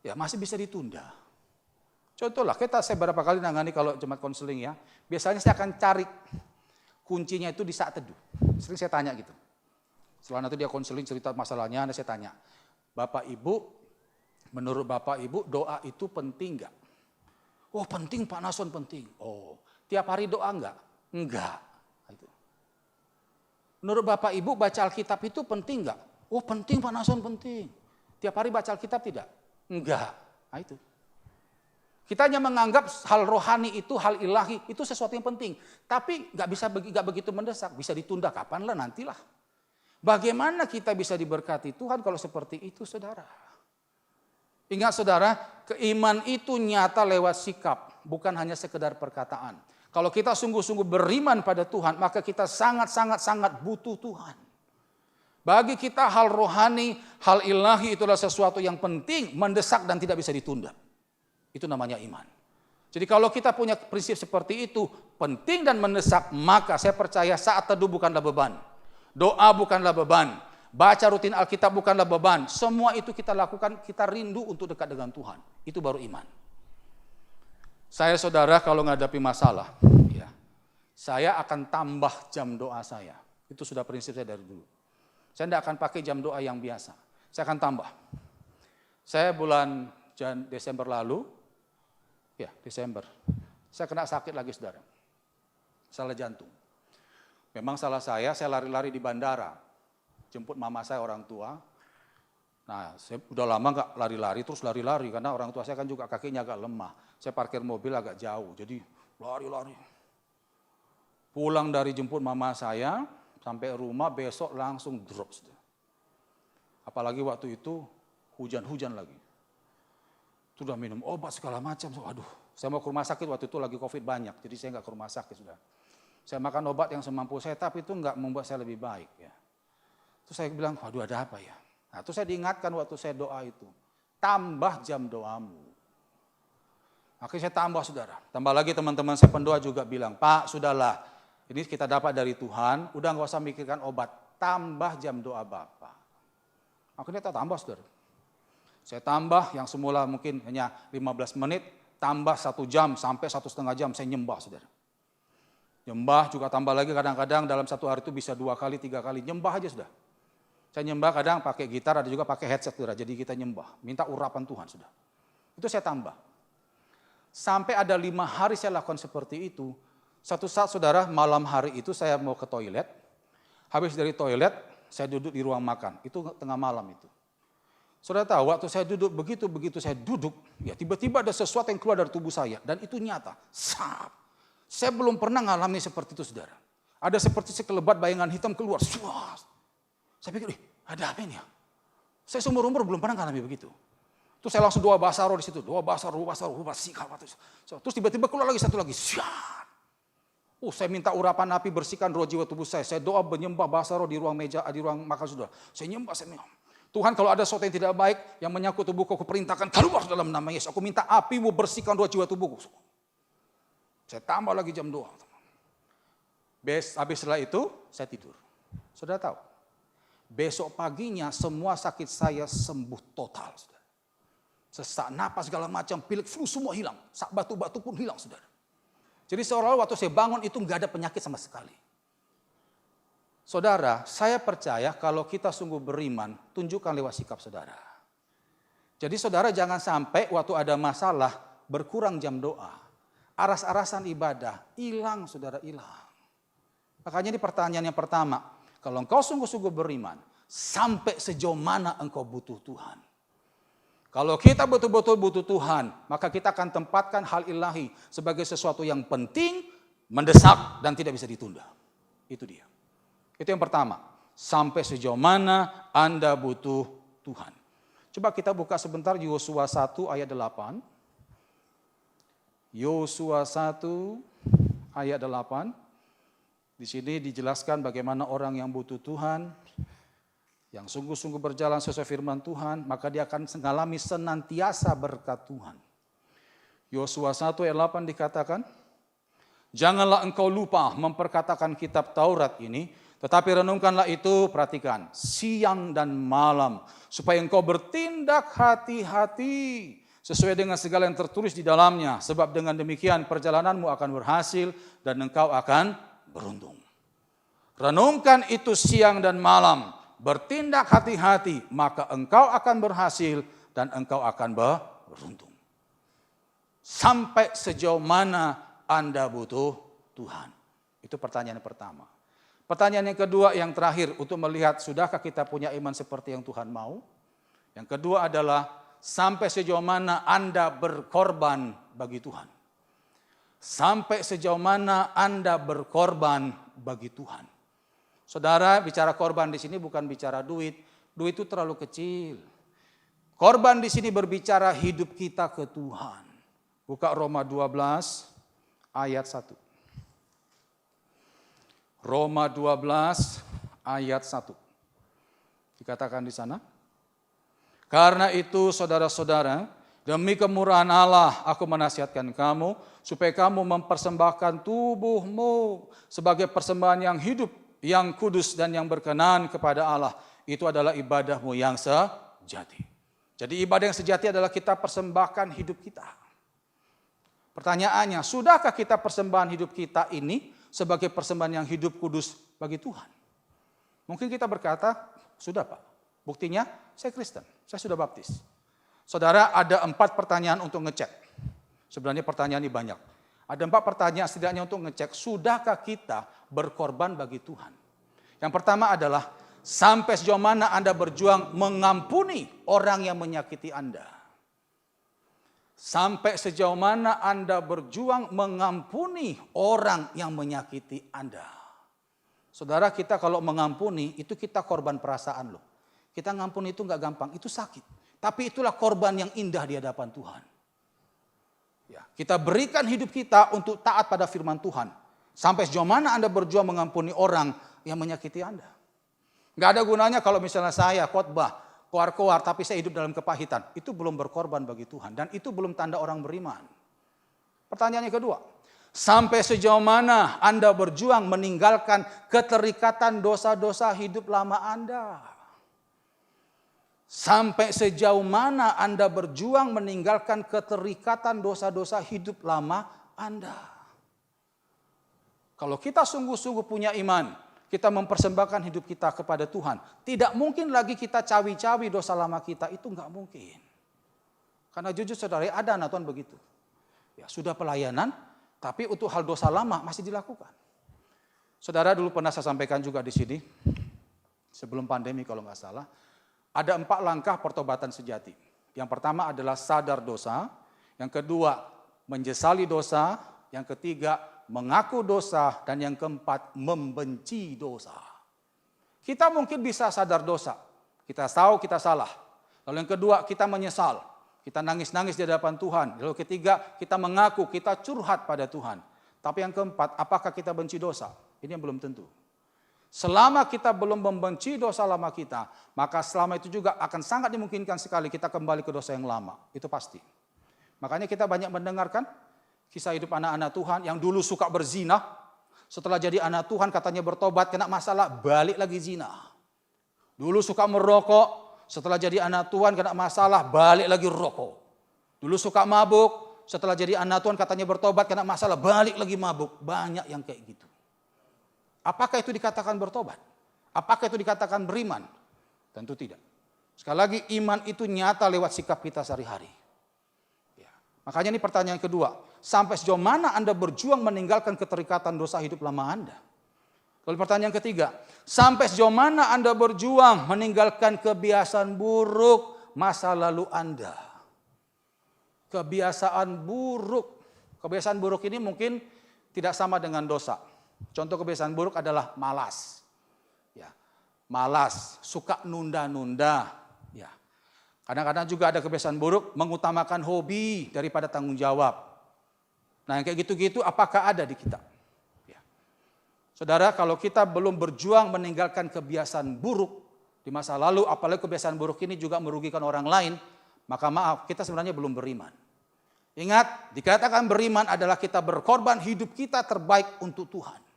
Ya masih bisa ditunda. Contohlah, saya berapa kali nangani kalau jemaat konseling ya, biasanya saya akan cari kuncinya itu di saat teduh. Sering saya tanya gitu. Setelah nanti dia konseling cerita masalahnya, saya tanya, Bapak Ibu, menurut Bapak Ibu doa itu penting nggak? Oh penting Pak Nason penting. Oh tiap hari doa enggak? Enggak. Itu. Menurut Bapak Ibu baca Alkitab itu penting enggak? Oh penting Pak Nason penting. Tiap hari baca Alkitab tidak? Enggak. Nah itu. Kita hanya menganggap hal rohani itu, hal ilahi itu sesuatu yang penting. Tapi nggak begitu mendesak, bisa ditunda kapan lah nantilah. Bagaimana kita bisa diberkati Tuhan kalau seperti itu saudara? Ingat saudara, keiman itu nyata lewat sikap, bukan hanya sekedar perkataan. Kalau kita sungguh-sungguh beriman pada Tuhan, maka kita sangat butuh Tuhan. Bagi kita hal rohani, hal ilahi itulah sesuatu yang penting, mendesak dan tidak bisa ditunda. Itu namanya iman. Jadi kalau kita punya prinsip seperti itu, penting dan mendesak, maka saya percaya saat teduh bukanlah beban. Doa bukanlah beban. Baca rutin Alkitab bukanlah beban. Semua itu kita lakukan, kita rindu untuk dekat dengan Tuhan. Itu baru iman. Saya saudara kalau menghadapi masalah, ya, saya akan tambah jam doa saya. Itu sudah prinsip saya dari dulu. Saya tidak akan pakai jam doa yang biasa. Saya akan tambah. Saya bulan Desember lalu, Desember, saya kena sakit lagi saudara. Salah jantung. Memang salah saya lari-lari di bandara. Jemput mama saya orang tua. Nah, saya udah lama nggak lari-lari, terus lari-lari karena orang tua saya kan juga kakinya agak lemah. Saya parkir mobil agak jauh, jadi lari-lari. Pulang dari jemput mama saya, sampai rumah besok langsung drop. Apalagi waktu itu hujan-hujan lagi. Sudah minum obat segala macam, aduh. Saya mau ke rumah sakit waktu itu lagi COVID banyak, jadi saya nggak ke rumah sakit sudah. Saya makan obat yang semampu saya, tapi itu nggak membuat saya lebih baik ya. Terus saya bilang, waduh ada apa ya? Nah, terus saya diingatkan waktu saya doa itu, tambah jam doamu. Akhirnya saya tambah saudara. Tambah lagi teman-teman saya pendoa juga bilang, Pak sudahlah, ini kita dapat dari Tuhan, udah nggak usah mikirkan obat, tambah jam doa Bapak. Akhirnya kita tambah saudara. Saya tambah yang semula mungkin hanya 15 menit, tambah 1 jam sampai 1,5 jam saya nyembah saudara. Nyembah juga tambah lagi kadang-kadang dalam 1 hari itu bisa 2 kali, 3 kali, nyembah aja sudah. Saya nyembah kadang pakai gitar, ada juga pakai headset saudara, jadi kita nyembah, minta urapan Tuhan sudah. Itu saya tambah. Sampai ada 5 hari saya lakukan seperti itu. Satu saat saudara malam hari itu saya mau ke toilet, habis dari toilet saya duduk di ruang makan, itu tengah malam itu. Saudara tahu waktu saya duduk begitu saya duduk, ya tiba-tiba ada sesuatu yang keluar dari tubuh saya dan itu nyata. Saya belum pernah ngalami seperti itu saudara. Ada seperti sekelebat bayangan hitam keluar. Saya pikir, ada apa ini ya? Saya seumur umur belum pernah ngalami begitu. Terus saya langsung doa bahasa roh di situ. Doa bahasa roh. Terus tiba-tiba keluar lagi satu lagi. Saya minta urapan api bersihkan roh jiwa tubuh saya. Saya doa menyembah bahasa roh di ruang meja, di ruang makan saudara. Saya nyembah. Tuhan, kalau ada sesuatu yang tidak baik yang menyangkut tubuhku, aku perintahkan keluar dalam nama Yesus. Aku minta apimu bersihkan roh jiwa tubuhku. Saya tambah lagi jam 2. Habis setelah itu saya tidur. Saudara tahu, besok paginya semua sakit saya sembuh total. Saudara. Sesak napas segala macam, pilek, flu semua hilang. Batu-batu pun hilang, saudara. Jadi seolah-olah waktu saya bangun itu nggak ada penyakit sama sekali. Saudara, saya percaya kalau kita sungguh beriman, tunjukkan lewat sikap saudara. Jadi saudara jangan sampai waktu ada masalah berkurang jam doa. Aras-arasan ibadah, hilang saudara, hilang. Makanya ini pertanyaan yang pertama, kalau engkau sungguh-sungguh beriman, sampai sejauh mana engkau butuh Tuhan? Kalau kita betul-betul butuh Tuhan, maka kita akan tempatkan hal ilahi sebagai sesuatu yang penting, mendesak, dan tidak bisa ditunda. Itu dia. Itu yang pertama, sampai sejauh mana Anda butuh Tuhan. Coba kita buka sebentar Yosua 1 ayat 8. Yosua 1 ayat 8. Di sini dijelaskan bagaimana orang yang butuh Tuhan, yang sungguh-sungguh berjalan sesuai firman Tuhan, maka dia akan mengalami senantiasa berkat Tuhan. Yosua 1 ayat 8 dikatakan, janganlah engkau lupa memperkatakan kitab Taurat ini, tetapi renungkanlah itu, perhatikan, siang dan malam, supaya engkau bertindak hati-hati sesuai dengan segala yang tertulis di dalamnya, sebab dengan demikian perjalananmu akan berhasil dan engkau akan beruntung. Renungkan itu siang dan malam, bertindak hati-hati, maka engkau akan berhasil dan engkau akan beruntung. Sampai sejauh mana Anda butuh Tuhan? Itu pertanyaan yang pertama. Pertanyaan yang kedua, yang terakhir, untuk melihat sudahkah kita punya iman seperti yang Tuhan mau? Yang kedua adalah sampai sejauh mana Anda berkorban bagi Tuhan. Sampai sejauh mana Anda berkorban bagi Tuhan. Saudara, bicara korban di sini bukan bicara duit. Duit itu terlalu kecil. Korban di sini berbicara hidup kita ke Tuhan. Buka Roma 12 ayat 1. Roma 12 ayat 1. Dikatakan di sana. Karena itu saudara-saudara, demi kemurahan Allah aku menasihatkan kamu supaya kamu mempersembahkan tubuhmu sebagai persembahan yang hidup, yang kudus dan yang berkenan kepada Allah. Itu adalah ibadahmu yang sejati. Jadi ibadah yang sejati adalah kita persembahkan hidup kita. Pertanyaannya, sudahkah kita persembahan hidup kita ini sebagai persembahan yang hidup kudus bagi Tuhan? Mungkin kita berkata, sudah Pak. Buktinya, saya Kristen, saya sudah baptis. Saudara, ada 4 pertanyaan untuk ngecek. Sebenarnya pertanyaan ini banyak. Ada 4 pertanyaan setidaknya untuk ngecek, sudahkah kita berkorban bagi Tuhan? Yang pertama adalah, sampai sejauh mana Anda berjuang mengampuni orang yang menyakiti Anda? Sampai sejauh mana Anda berjuang mengampuni orang yang menyakiti Anda? Saudara, kita kalau mengampuni, itu kita korban perasaan loh. Kita ngampuni itu enggak gampang, itu sakit. Tapi itulah korban yang indah di hadapan Tuhan. Ya, kita berikan hidup kita untuk taat pada firman Tuhan. Sampai sejauh mana Anda berjuang mengampuni orang yang menyakiti Anda. Enggak ada gunanya kalau misalnya saya khotbah, koar-koar, tapi saya hidup dalam kepahitan. Itu belum berkorban bagi Tuhan. Dan itu belum tanda orang beriman. Pertanyaan yang kedua. Sampai sejauh mana Anda berjuang meninggalkan keterikatan dosa-dosa hidup lama Anda. Sampai sejauh mana Anda berjuang meninggalkan keterikatan dosa-dosa hidup lama Anda. Kalau kita sungguh-sungguh punya iman, kita mempersembahkan hidup kita kepada Tuhan. Tidak mungkin lagi kita cawi-cawi dosa lama kita, itu enggak mungkin. Karena jujur saudara, ada anak Tuhan begitu. Ya, sudah pelayanan, tapi untuk hal dosa lama masih dilakukan. Saudara, dulu pernah saya sampaikan juga di sini, sebelum pandemi kalau nggak salah, ada 4 langkah pertobatan sejati. Yang pertama adalah sadar dosa, yang kedua menyesali dosa, yang ketiga mengaku dosa, dan yang keempat, membenci dosa. Kita mungkin bisa sadar dosa, kita tahu kita salah. Lalu yang kedua, kita menyesal, kita nangis-nangis di hadapan Tuhan. Lalu ketiga, kita mengaku, kita curhat pada Tuhan. Tapi yang keempat, apakah kita benci dosa? Ini yang belum tentu. Selama kita belum membenci dosa lama kita, maka selama itu juga akan sangat dimungkinkan sekali kita kembali ke dosa yang lama. Itu pasti. Makanya kita banyak mendengarkan kisah hidup anak-anak Tuhan yang dulu suka berzina. Setelah jadi anak Tuhan katanya bertobat, kena masalah, balik lagi zina. Dulu suka merokok, setelah jadi anak Tuhan kena masalah, balik lagi rokok. Dulu suka mabuk, setelah jadi anak Tuhan katanya bertobat, kena masalah, balik lagi mabuk. Banyak yang kayak gitu. Apakah itu dikatakan bertobat? Apakah itu dikatakan beriman? Tentu tidak. Sekali lagi, iman itu nyata lewat sikap kita sehari-hari. Ya. Makanya ini pertanyaan kedua. Sampai sejauh mana Anda berjuang meninggalkan keterikatan dosa hidup lama Anda? Lalu pertanyaan ketiga. Sampai sejauh mana Anda berjuang meninggalkan kebiasaan buruk masa lalu Anda? Kebiasaan buruk. Kebiasaan buruk ini mungkin tidak sama dengan dosa. Contoh kebiasaan buruk adalah malas. Ya. Malas, suka nunda-nunda. Ya. Kadang-kadang juga ada kebiasaan buruk mengutamakan hobi daripada tanggung jawab. Nah, yang kayak gitu-gitu apakah ada di kita? Ya. Saudara, kalau kita belum berjuang meninggalkan kebiasaan buruk di masa lalu, apalagi kebiasaan buruk ini juga merugikan orang lain, maka maaf, kita sebenarnya belum beriman. Ingat, dikatakan beriman adalah kita berkorban hidup kita terbaik untuk Tuhan.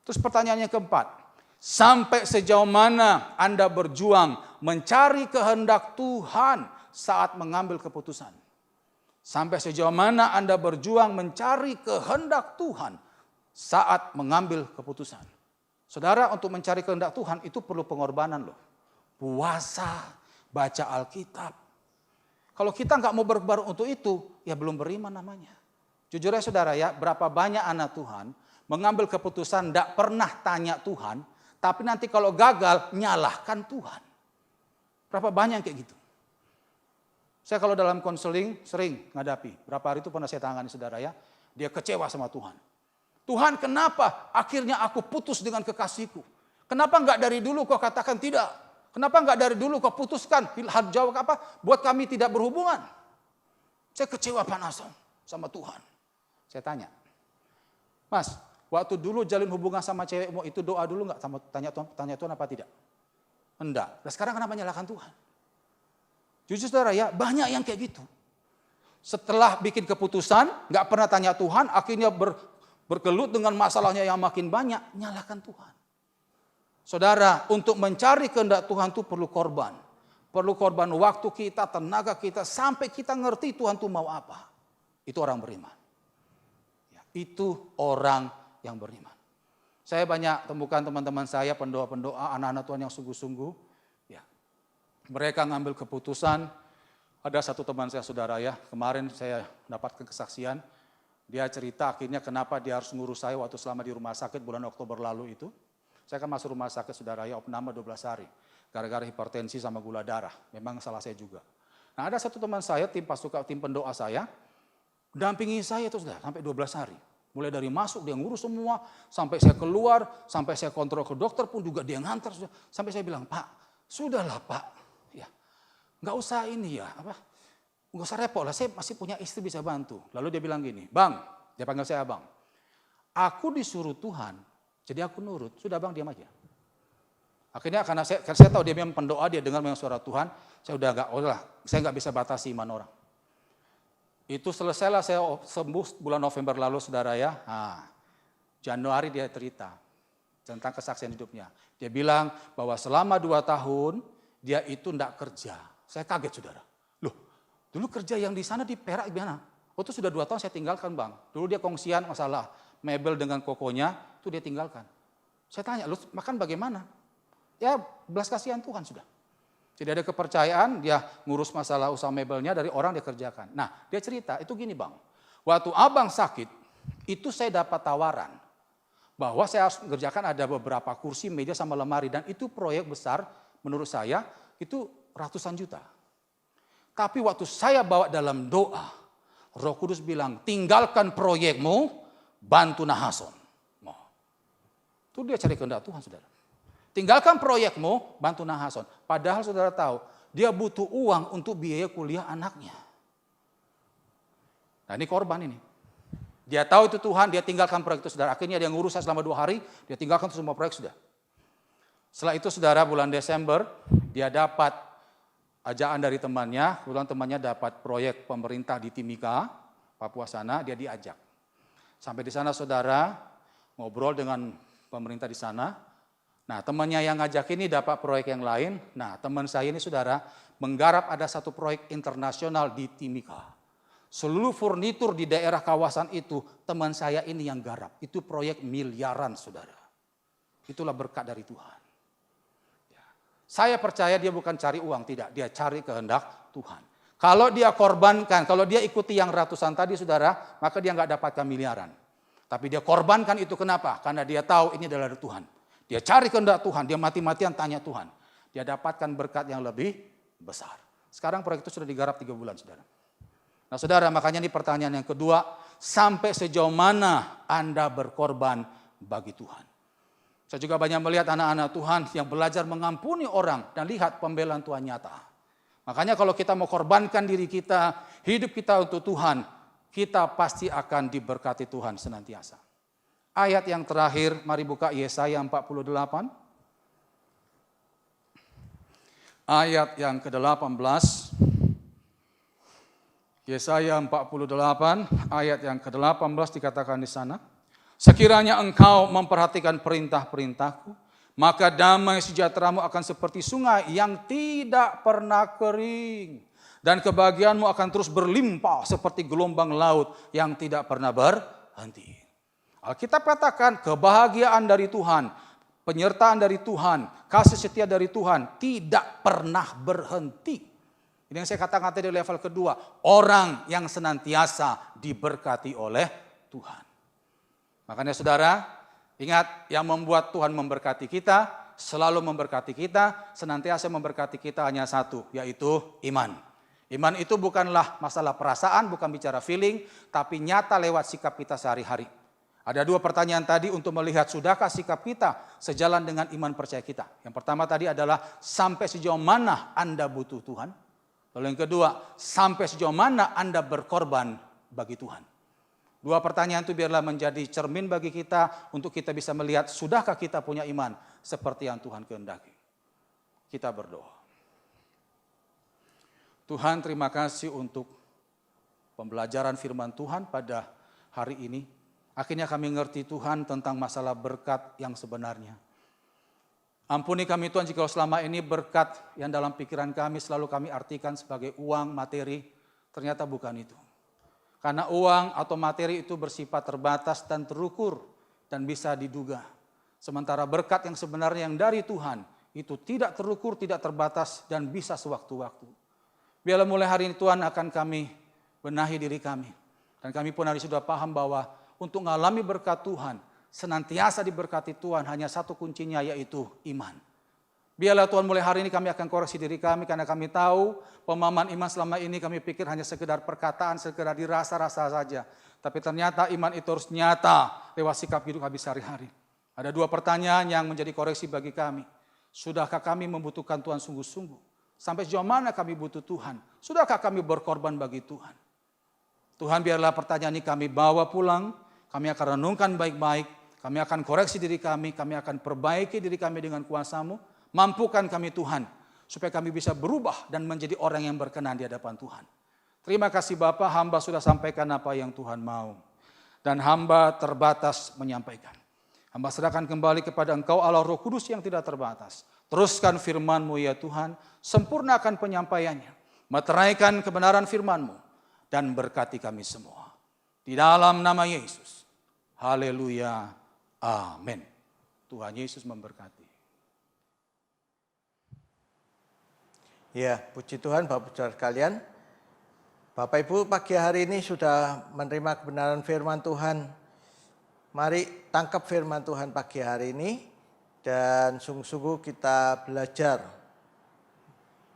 Terus pertanyaan yang keempat, sampai sejauh mana Anda berjuang mencari kehendak Tuhan saat mengambil keputusan? Sampai sejauh mana Anda berjuang mencari kehendak Tuhan saat mengambil keputusan? Saudara, untuk mencari kehendak Tuhan itu perlu pengorbanan loh. Puasa, baca Alkitab. Kalau kita nggak mau berkorban untuk itu, ya belum beriman namanya. Jujur ya saudara ya, berapa banyak anak Tuhan mengambil keputusan tidak pernah tanya Tuhan, tapi nanti kalau gagal nyalahkan Tuhan. Berapa banyak yang kayak gitu. Saya kalau dalam konseling sering ngadapi, berapa hari itu pernah saya tangani saudara ya, dia kecewa sama Tuhan. Tuhan, kenapa akhirnya aku putus dengan kekasihku? Kenapa enggak dari dulu kau katakan tidak? Kenapa enggak dari dulu kau putuskan? Jawab apa? Buat kami tidak berhubungan. Saya kecewa panas sama Tuhan. Saya tanya, Mas, waktu dulu jalin hubungan sama cewekmu itu doa dulu enggak? Tanya Tuhan apa tidak? Enggak. Nah, sekarang kenapa nyalakan Tuhan? Jujur saudara ya, banyak yang kayak gitu. Setelah bikin keputusan, enggak pernah tanya Tuhan, akhirnya bergelut dengan masalahnya yang makin banyak, nyalakan Tuhan. Saudara, untuk mencari kehendak Tuhan itu perlu korban. Perlu korban waktu kita, tenaga kita, sampai kita ngerti Tuhan itu mau apa. Itu orang beriman. Ya, itu orang yang beriman. Saya banyak temukan teman-teman saya, pendoa-pendoa, anak-anak Tuhan yang sungguh-sungguh. Ya, mereka ngambil keputusan. Ada satu teman saya saudara ya, kemarin saya dapatkan kesaksian. Dia cerita akhirnya kenapa dia harus ngurus saya waktu selama di rumah sakit bulan Oktober lalu itu. Saya kan masuk rumah sakit saudara ya, opname 12 hari. Gara-gara hipertensi sama gula darah. Memang salah saya juga. Nah ada satu teman saya, tim pendoa saya, dampingi saya itu sudah sampai 12 hari. Mulai dari masuk dia ngurus semua, sampai saya keluar, sampai saya kontrol ke dokter pun juga dia ngantar. Sampai saya bilang, Pak, sudahlah Pak. Ya, nggak usah ini ya, nggak usah repot lah, saya masih punya istri bisa bantu. Lalu dia bilang gini, Bang, dia panggil saya Bang. Aku disuruh Tuhan, jadi aku nurut. Sudah Bang, diam aja. Akhirnya karena saya tahu dia memang pendoa, dia dengar memang suara Tuhan, saya nggak bisa batasi iman orang. Itu selesailah saya sembuh bulan November lalu saudara ya. Nah, Januari dia cerita tentang kesaksian hidupnya. Dia bilang bahwa selama 2 tahun dia itu tidak kerja. Saya kaget saudara. Loh, dulu kerja yang di sana di Perak gimana? Oh itu sudah 2 tahun saya tinggalkan Bang. Dulu dia kongsian masalah mebel dengan kokonya, itu dia tinggalkan. Saya tanya, lu makan bagaimana? Ya belas kasihan Tuhan sudah. Jadi ada kepercayaan, dia ngurus masalah usaha mebelnya dari orang dia kerjakan. Nah dia cerita, itu gini Bang. Waktu abang sakit, itu saya dapat tawaran. Bahwa saya harus mengerjakan ada beberapa kursi, meja sama lemari. Dan itu proyek besar menurut saya, itu ratusan juta. Tapi waktu saya bawa dalam doa, Roh Kudus bilang, tinggalkan proyekmu, bantu Nahason. Oh. Itu dia cari kehendak Tuhan, saudara. Tinggalkan proyekmu, bantu Nahason. Padahal saudara tahu, dia butuh uang untuk biaya kuliah anaknya. Nah ini korban ini. Dia tahu itu Tuhan, dia tinggalkan proyek itu, saudara. Akhirnya dia ngurus selama 2 hari, dia tinggalkan semua proyek, sudah. Setelah itu, saudara, bulan Desember, dia dapat ajaan dari temannya. Kebetulan temannya dapat proyek pemerintah di Timika, Papua sana, dia diajak. Sampai di sana, saudara, ngobrol dengan pemerintah di sana. Nah, temannya yang ngajak ini dapat proyek yang lain. Nah, teman saya ini, saudara, menggarap ada satu proyek internasional di Timika. Seluruh furnitur di daerah kawasan itu, teman saya ini yang garap. Itu proyek miliaran, saudara. Itulah berkat dari Tuhan. Ya. Saya percaya dia bukan cari uang, tidak. Dia cari kehendak Tuhan. Kalau dia korbankan, kalau dia ikuti yang ratusan tadi, saudara, maka dia nggak dapatkan miliaran. Tapi dia korbankan itu kenapa? Karena dia tahu ini adalah dari Tuhan. Dia cari kehendak Tuhan, dia mati-matian tanya Tuhan. Dia dapatkan berkat yang lebih besar. Sekarang proyek itu sudah digarap 3 bulan, saudara. Nah, saudara, makanya ini pertanyaan yang kedua, sampai sejauh mana Anda berkorban bagi Tuhan? Saya juga banyak melihat anak-anak Tuhan yang belajar mengampuni orang dan lihat pembelaan Tuhan nyata. Makanya kalau kita mau korbankan diri kita, hidup kita untuk Tuhan, kita pasti akan diberkati Tuhan senantiasa. Ayat yang terakhir, mari buka Yesaya 48. Ayat yang ke-18. Yesaya 48 ayat yang ke-18 dikatakan di sana. Sekiranya engkau memperhatikan perintah-perintahku, maka damai sejahteramu akan seperti sungai yang tidak pernah kering. Dan kebahagiaanmu akan terus berlimpah seperti gelombang laut yang tidak pernah berhenti. Alkitab katakan kebahagiaan dari Tuhan, penyertaan dari Tuhan, kasih setia dari Tuhan tidak pernah berhenti. Ini yang saya katakan tadi di level kedua, orang yang senantiasa diberkati oleh Tuhan. Makanya saudara, ingat yang membuat Tuhan memberkati kita, selalu memberkati kita, senantiasa memberkati kita hanya satu, yaitu iman. Iman itu bukanlah masalah perasaan, bukan bicara feeling, tapi nyata lewat sikap kita sehari-hari. Ada 2 pertanyaan tadi untuk melihat sudahkah sikap kita sejalan dengan iman percaya kita. Yang pertama tadi adalah sampai sejauh mana Anda butuh Tuhan. Lalu yang kedua, sampai sejauh mana Anda berkorban bagi Tuhan. 2 pertanyaan itu biarlah menjadi cermin bagi kita untuk kita bisa melihat sudahkah kita punya iman seperti yang Tuhan kehendaki. Kita berdoa. Tuhan, terima kasih untuk pembelajaran firman Tuhan pada hari ini. Akhirnya kami ngerti Tuhan tentang masalah berkat yang sebenarnya. Ampuni kami Tuhan jika selama ini berkat yang dalam pikiran kami selalu kami artikan sebagai uang, materi, ternyata bukan itu. Karena uang atau materi itu bersifat terbatas dan terukur dan bisa diduga. Sementara berkat yang sebenarnya yang dari Tuhan itu tidak terukur, tidak terbatas dan bisa sewaktu-waktu. Biarlah mulai hari ini Tuhan akan kami benahi diri kami. Dan kami pun hari ini sudah paham bahwa untuk mengalami berkat Tuhan, senantiasa diberkati Tuhan, hanya satu kuncinya yaitu iman. Biarlah Tuhan mulai hari ini kami akan koreksi diri kami karena kami tahu pemahaman iman selama ini kami pikir hanya sekedar perkataan, sekedar dirasa-rasa saja. Tapi ternyata iman itu harus nyata lewat sikap hidup kami sehari-hari. Ada 2 pertanyaan yang menjadi koreksi bagi kami. Sudahkah kami membutuhkan Tuhan sungguh-sungguh? Sampai sejauh mana kami butuh Tuhan? Sudahkah kami berkorban bagi Tuhan? Tuhan biarlah pertanyaan ini kami bawa pulang, kami akan renungkan baik-baik, kami akan koreksi diri kami akan perbaiki diri kami dengan kuasa-Mu. Mampukan kami Tuhan, supaya kami bisa berubah dan menjadi orang yang berkenan di hadapan Tuhan. Terima kasih Bapa, hamba sudah sampaikan apa yang Tuhan mau. Dan hamba terbatas menyampaikan. Hamba serahkan kembali kepada Engkau Allah Roh Kudus yang tidak terbatas. Teruskan firman-Mu ya Tuhan, sempurnakan penyampaiannya. Meteraikan kebenaran firman-Mu, dan berkati kami semua. Di dalam nama Yesus. Haleluya. Amin. Tuhan Yesus memberkati. Ya, puji Tuhan Bapak Saudara sekalian. Bapak Ibu pagi hari ini sudah menerima kebenaran firman Tuhan. Mari tangkap firman Tuhan pagi hari ini dan sungguh-sungguh kita belajar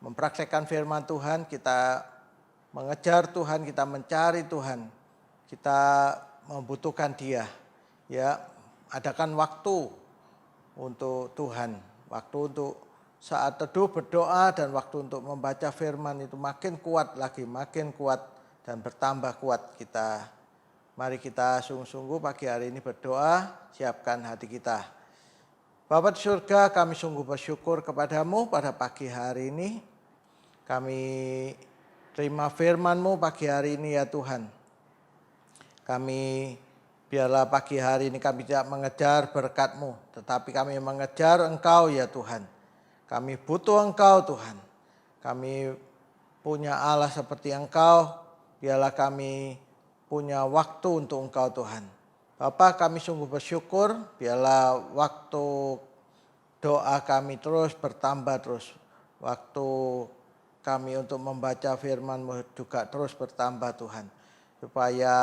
mempraktekkan firman Tuhan, kita mengejar Tuhan, kita mencari Tuhan. Kita membutuhkan Dia. Ya, adakan waktu untuk Tuhan, waktu untuk saat teduh berdoa dan waktu untuk membaca firman itu makin kuat lagi, makin kuat dan bertambah kuat kita. Mari kita sungguh-sungguh pagi hari ini berdoa, siapkan hati kita. Bapa di surga, kami sungguh bersyukur kepadamu pada pagi hari ini. Kami terima firman-Mu pagi hari ini ya Tuhan. Kami biarlah pagi hari ini kami tidak mengejar berkat-Mu, tetapi kami mengejar Engkau ya Tuhan. Kami butuh Engkau Tuhan. Kami punya Allah seperti Engkau, biarlah kami punya waktu untuk Engkau Tuhan. Bapa, kami sungguh bersyukur, biarlah waktu doa kami terus bertambah terus. Waktu kami untuk membaca firman-Mu juga terus bertambah Tuhan. Supaya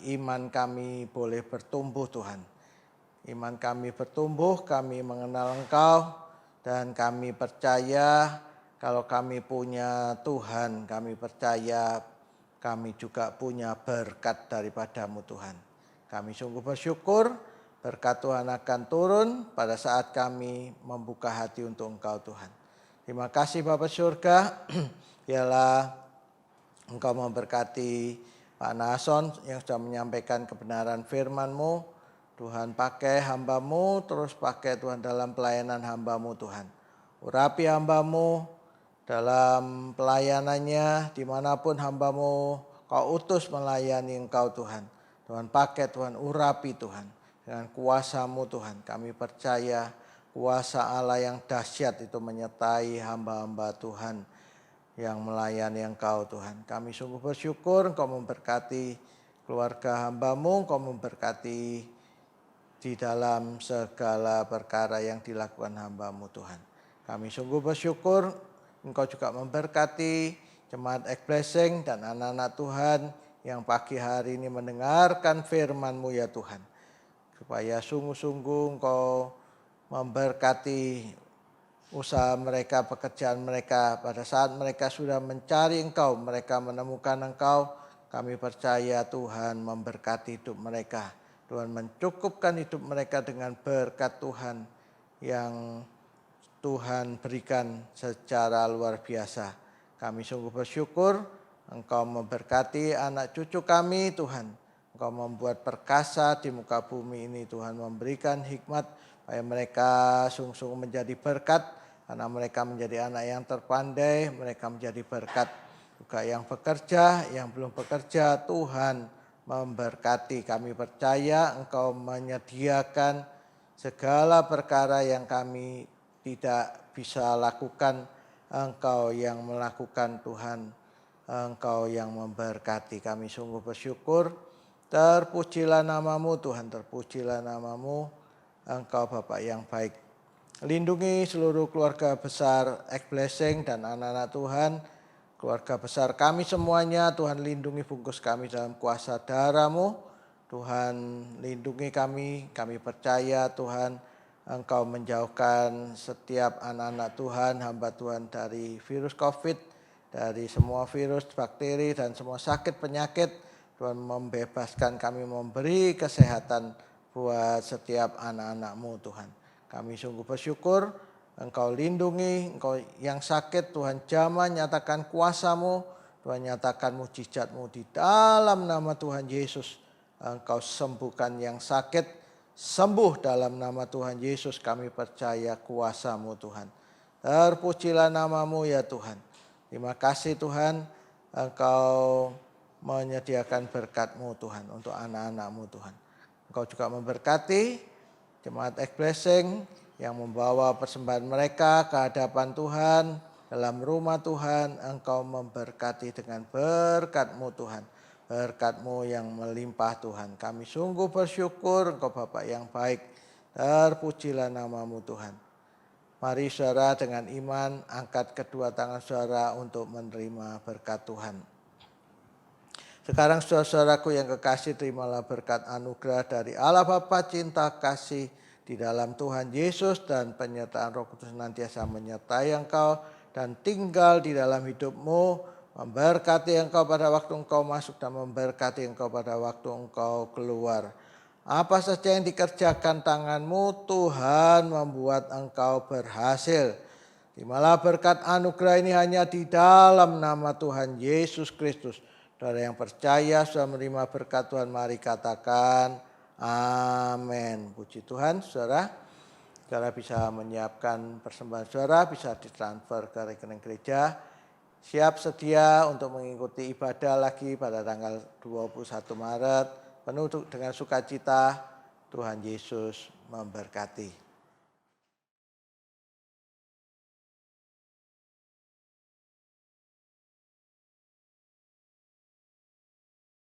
iman kami boleh bertumbuh Tuhan. Iman kami bertumbuh, kami mengenal Engkau dan kami percaya kalau kami punya Tuhan, kami percaya kami juga punya berkat daripada-Mu Tuhan. Kami sungguh bersyukur berkat Tuhan akan turun pada saat kami membuka hati untuk Engkau Tuhan. Terima kasih Bapa surga, biarlah Engkau memberkati Pak Nason yang sudah menyampaikan kebenaran firman-Mu. Tuhan pakai hamba-Mu, terus pakai Tuhan dalam pelayanan hamba-Mu Tuhan. Urapi hamba-Mu dalam pelayanannya, dimanapun hamba-Mu Kau utus melayani Engkau Tuhan. Tuhan pakai, Tuhan urapi Tuhan. Dengan kuasa-Mu Tuhan, kami percaya kuasa Allah yang dahsyat itu menyertai hamba-hamba Tuhan yang melayani Engkau Tuhan. Kami sungguh bersyukur Engkau memberkati keluarga hamba-Mu, Engkau memberkati di dalam segala perkara yang dilakukan hamba-Mu Tuhan. Kami sungguh bersyukur Engkau juga memberkati jemaat Blessing dan anak-anak Tuhan yang pagi hari ini mendengarkan firman-Mu ya Tuhan. Supaya sungguh-sungguh Engkau memberkati usaha mereka, pekerjaan mereka. Pada saat mereka sudah mencari Engkau, mereka menemukan Engkau, kami percaya Tuhan memberkati hidup mereka. Tuhan mencukupkan hidup mereka dengan berkat Tuhan yang Tuhan berikan secara luar biasa. Kami sungguh bersyukur Engkau memberkati anak cucu kami Tuhan. Engkau membuat perkasa di muka bumi ini Tuhan, memberikan hikmat supaya mereka sungguh-sungguh menjadi berkat. Karena mereka menjadi anak yang terpandai, mereka menjadi berkat. Juga yang bekerja, yang belum bekerja, Tuhan memberkati. Kami percaya Engkau menyediakan segala perkara yang kami tidak bisa lakukan. Engkau yang melakukan Tuhan, Engkau yang memberkati. Kami sungguh bersyukur. Terpujilah nama-Mu Tuhan, terpujilah nama-Mu. Engkau Bapa yang baik. Lindungi seluruh keluarga besar Blessing dan anak-anak Tuhan. Keluarga besar kami semuanya, Tuhan lindungi, bungkus kami dalam kuasa darah-Mu. Tuhan lindungi kami percaya Tuhan Engkau menjauhkan setiap anak-anak Tuhan, hamba Tuhan dari virus COVID, dari semua virus, bakteri dan semua sakit penyakit. Tuhan membebaskan kami, memberi kesehatan buat setiap anak-anak-Mu Tuhan. Kami sungguh bersyukur Engkau lindungi, Engkau yang sakit Tuhan jamah, nyatakan kuasa-Mu, Tuhan nyatakan mujizat-Mu di dalam nama Tuhan Yesus. Engkau sembuhkan yang sakit, sembuh dalam nama Tuhan Yesus. Kami percaya kuasa-Mu Tuhan. Terpujilah nama-Mu ya Tuhan. Terima kasih Tuhan, Engkau menyediakan berkat-Mu Tuhan untuk anak-anak-Mu Tuhan. Engkau juga memberkati jemaat Blessing yang membawa persembahan mereka ke hadapan Tuhan dalam rumah Tuhan. Engkau memberkati dengan berkat-Mu Tuhan, berkat-Mu yang melimpah Tuhan. Kami sungguh bersyukur Engkau Bapa yang baik. Terpujilah nama-Mu Tuhan. Mari saudara dengan iman angkat kedua tangan saudara untuk menerima berkat Tuhan. Sekarang saudara-saudaraku yang kekasih, terimalah berkat anugerah dari Allah Bapa, cinta kasih di dalam Tuhan Yesus dan penyertaan Roh Kudus senantiasa menyertai engkau dan tinggal di dalam hidupmu memberkati engkau pada waktu engkau masuk dan memberkati engkau pada waktu engkau keluar. Apa saja yang dikerjakan tanganmu, Tuhan membuat engkau berhasil. Terimalah berkat anugerah ini hanya di dalam nama Tuhan Yesus Kristus. Saudara yang percaya sudah menerima berkat Tuhan, mari katakan amin. Puji Tuhan, saudara. Saudara bisa menyiapkan persembahan saudara, bisa ditransfer ke rekening gereja. Siap sedia untuk mengikuti ibadah lagi pada tanggal 21 Maret. Penuh dengan sukacita, Tuhan Yesus memberkati.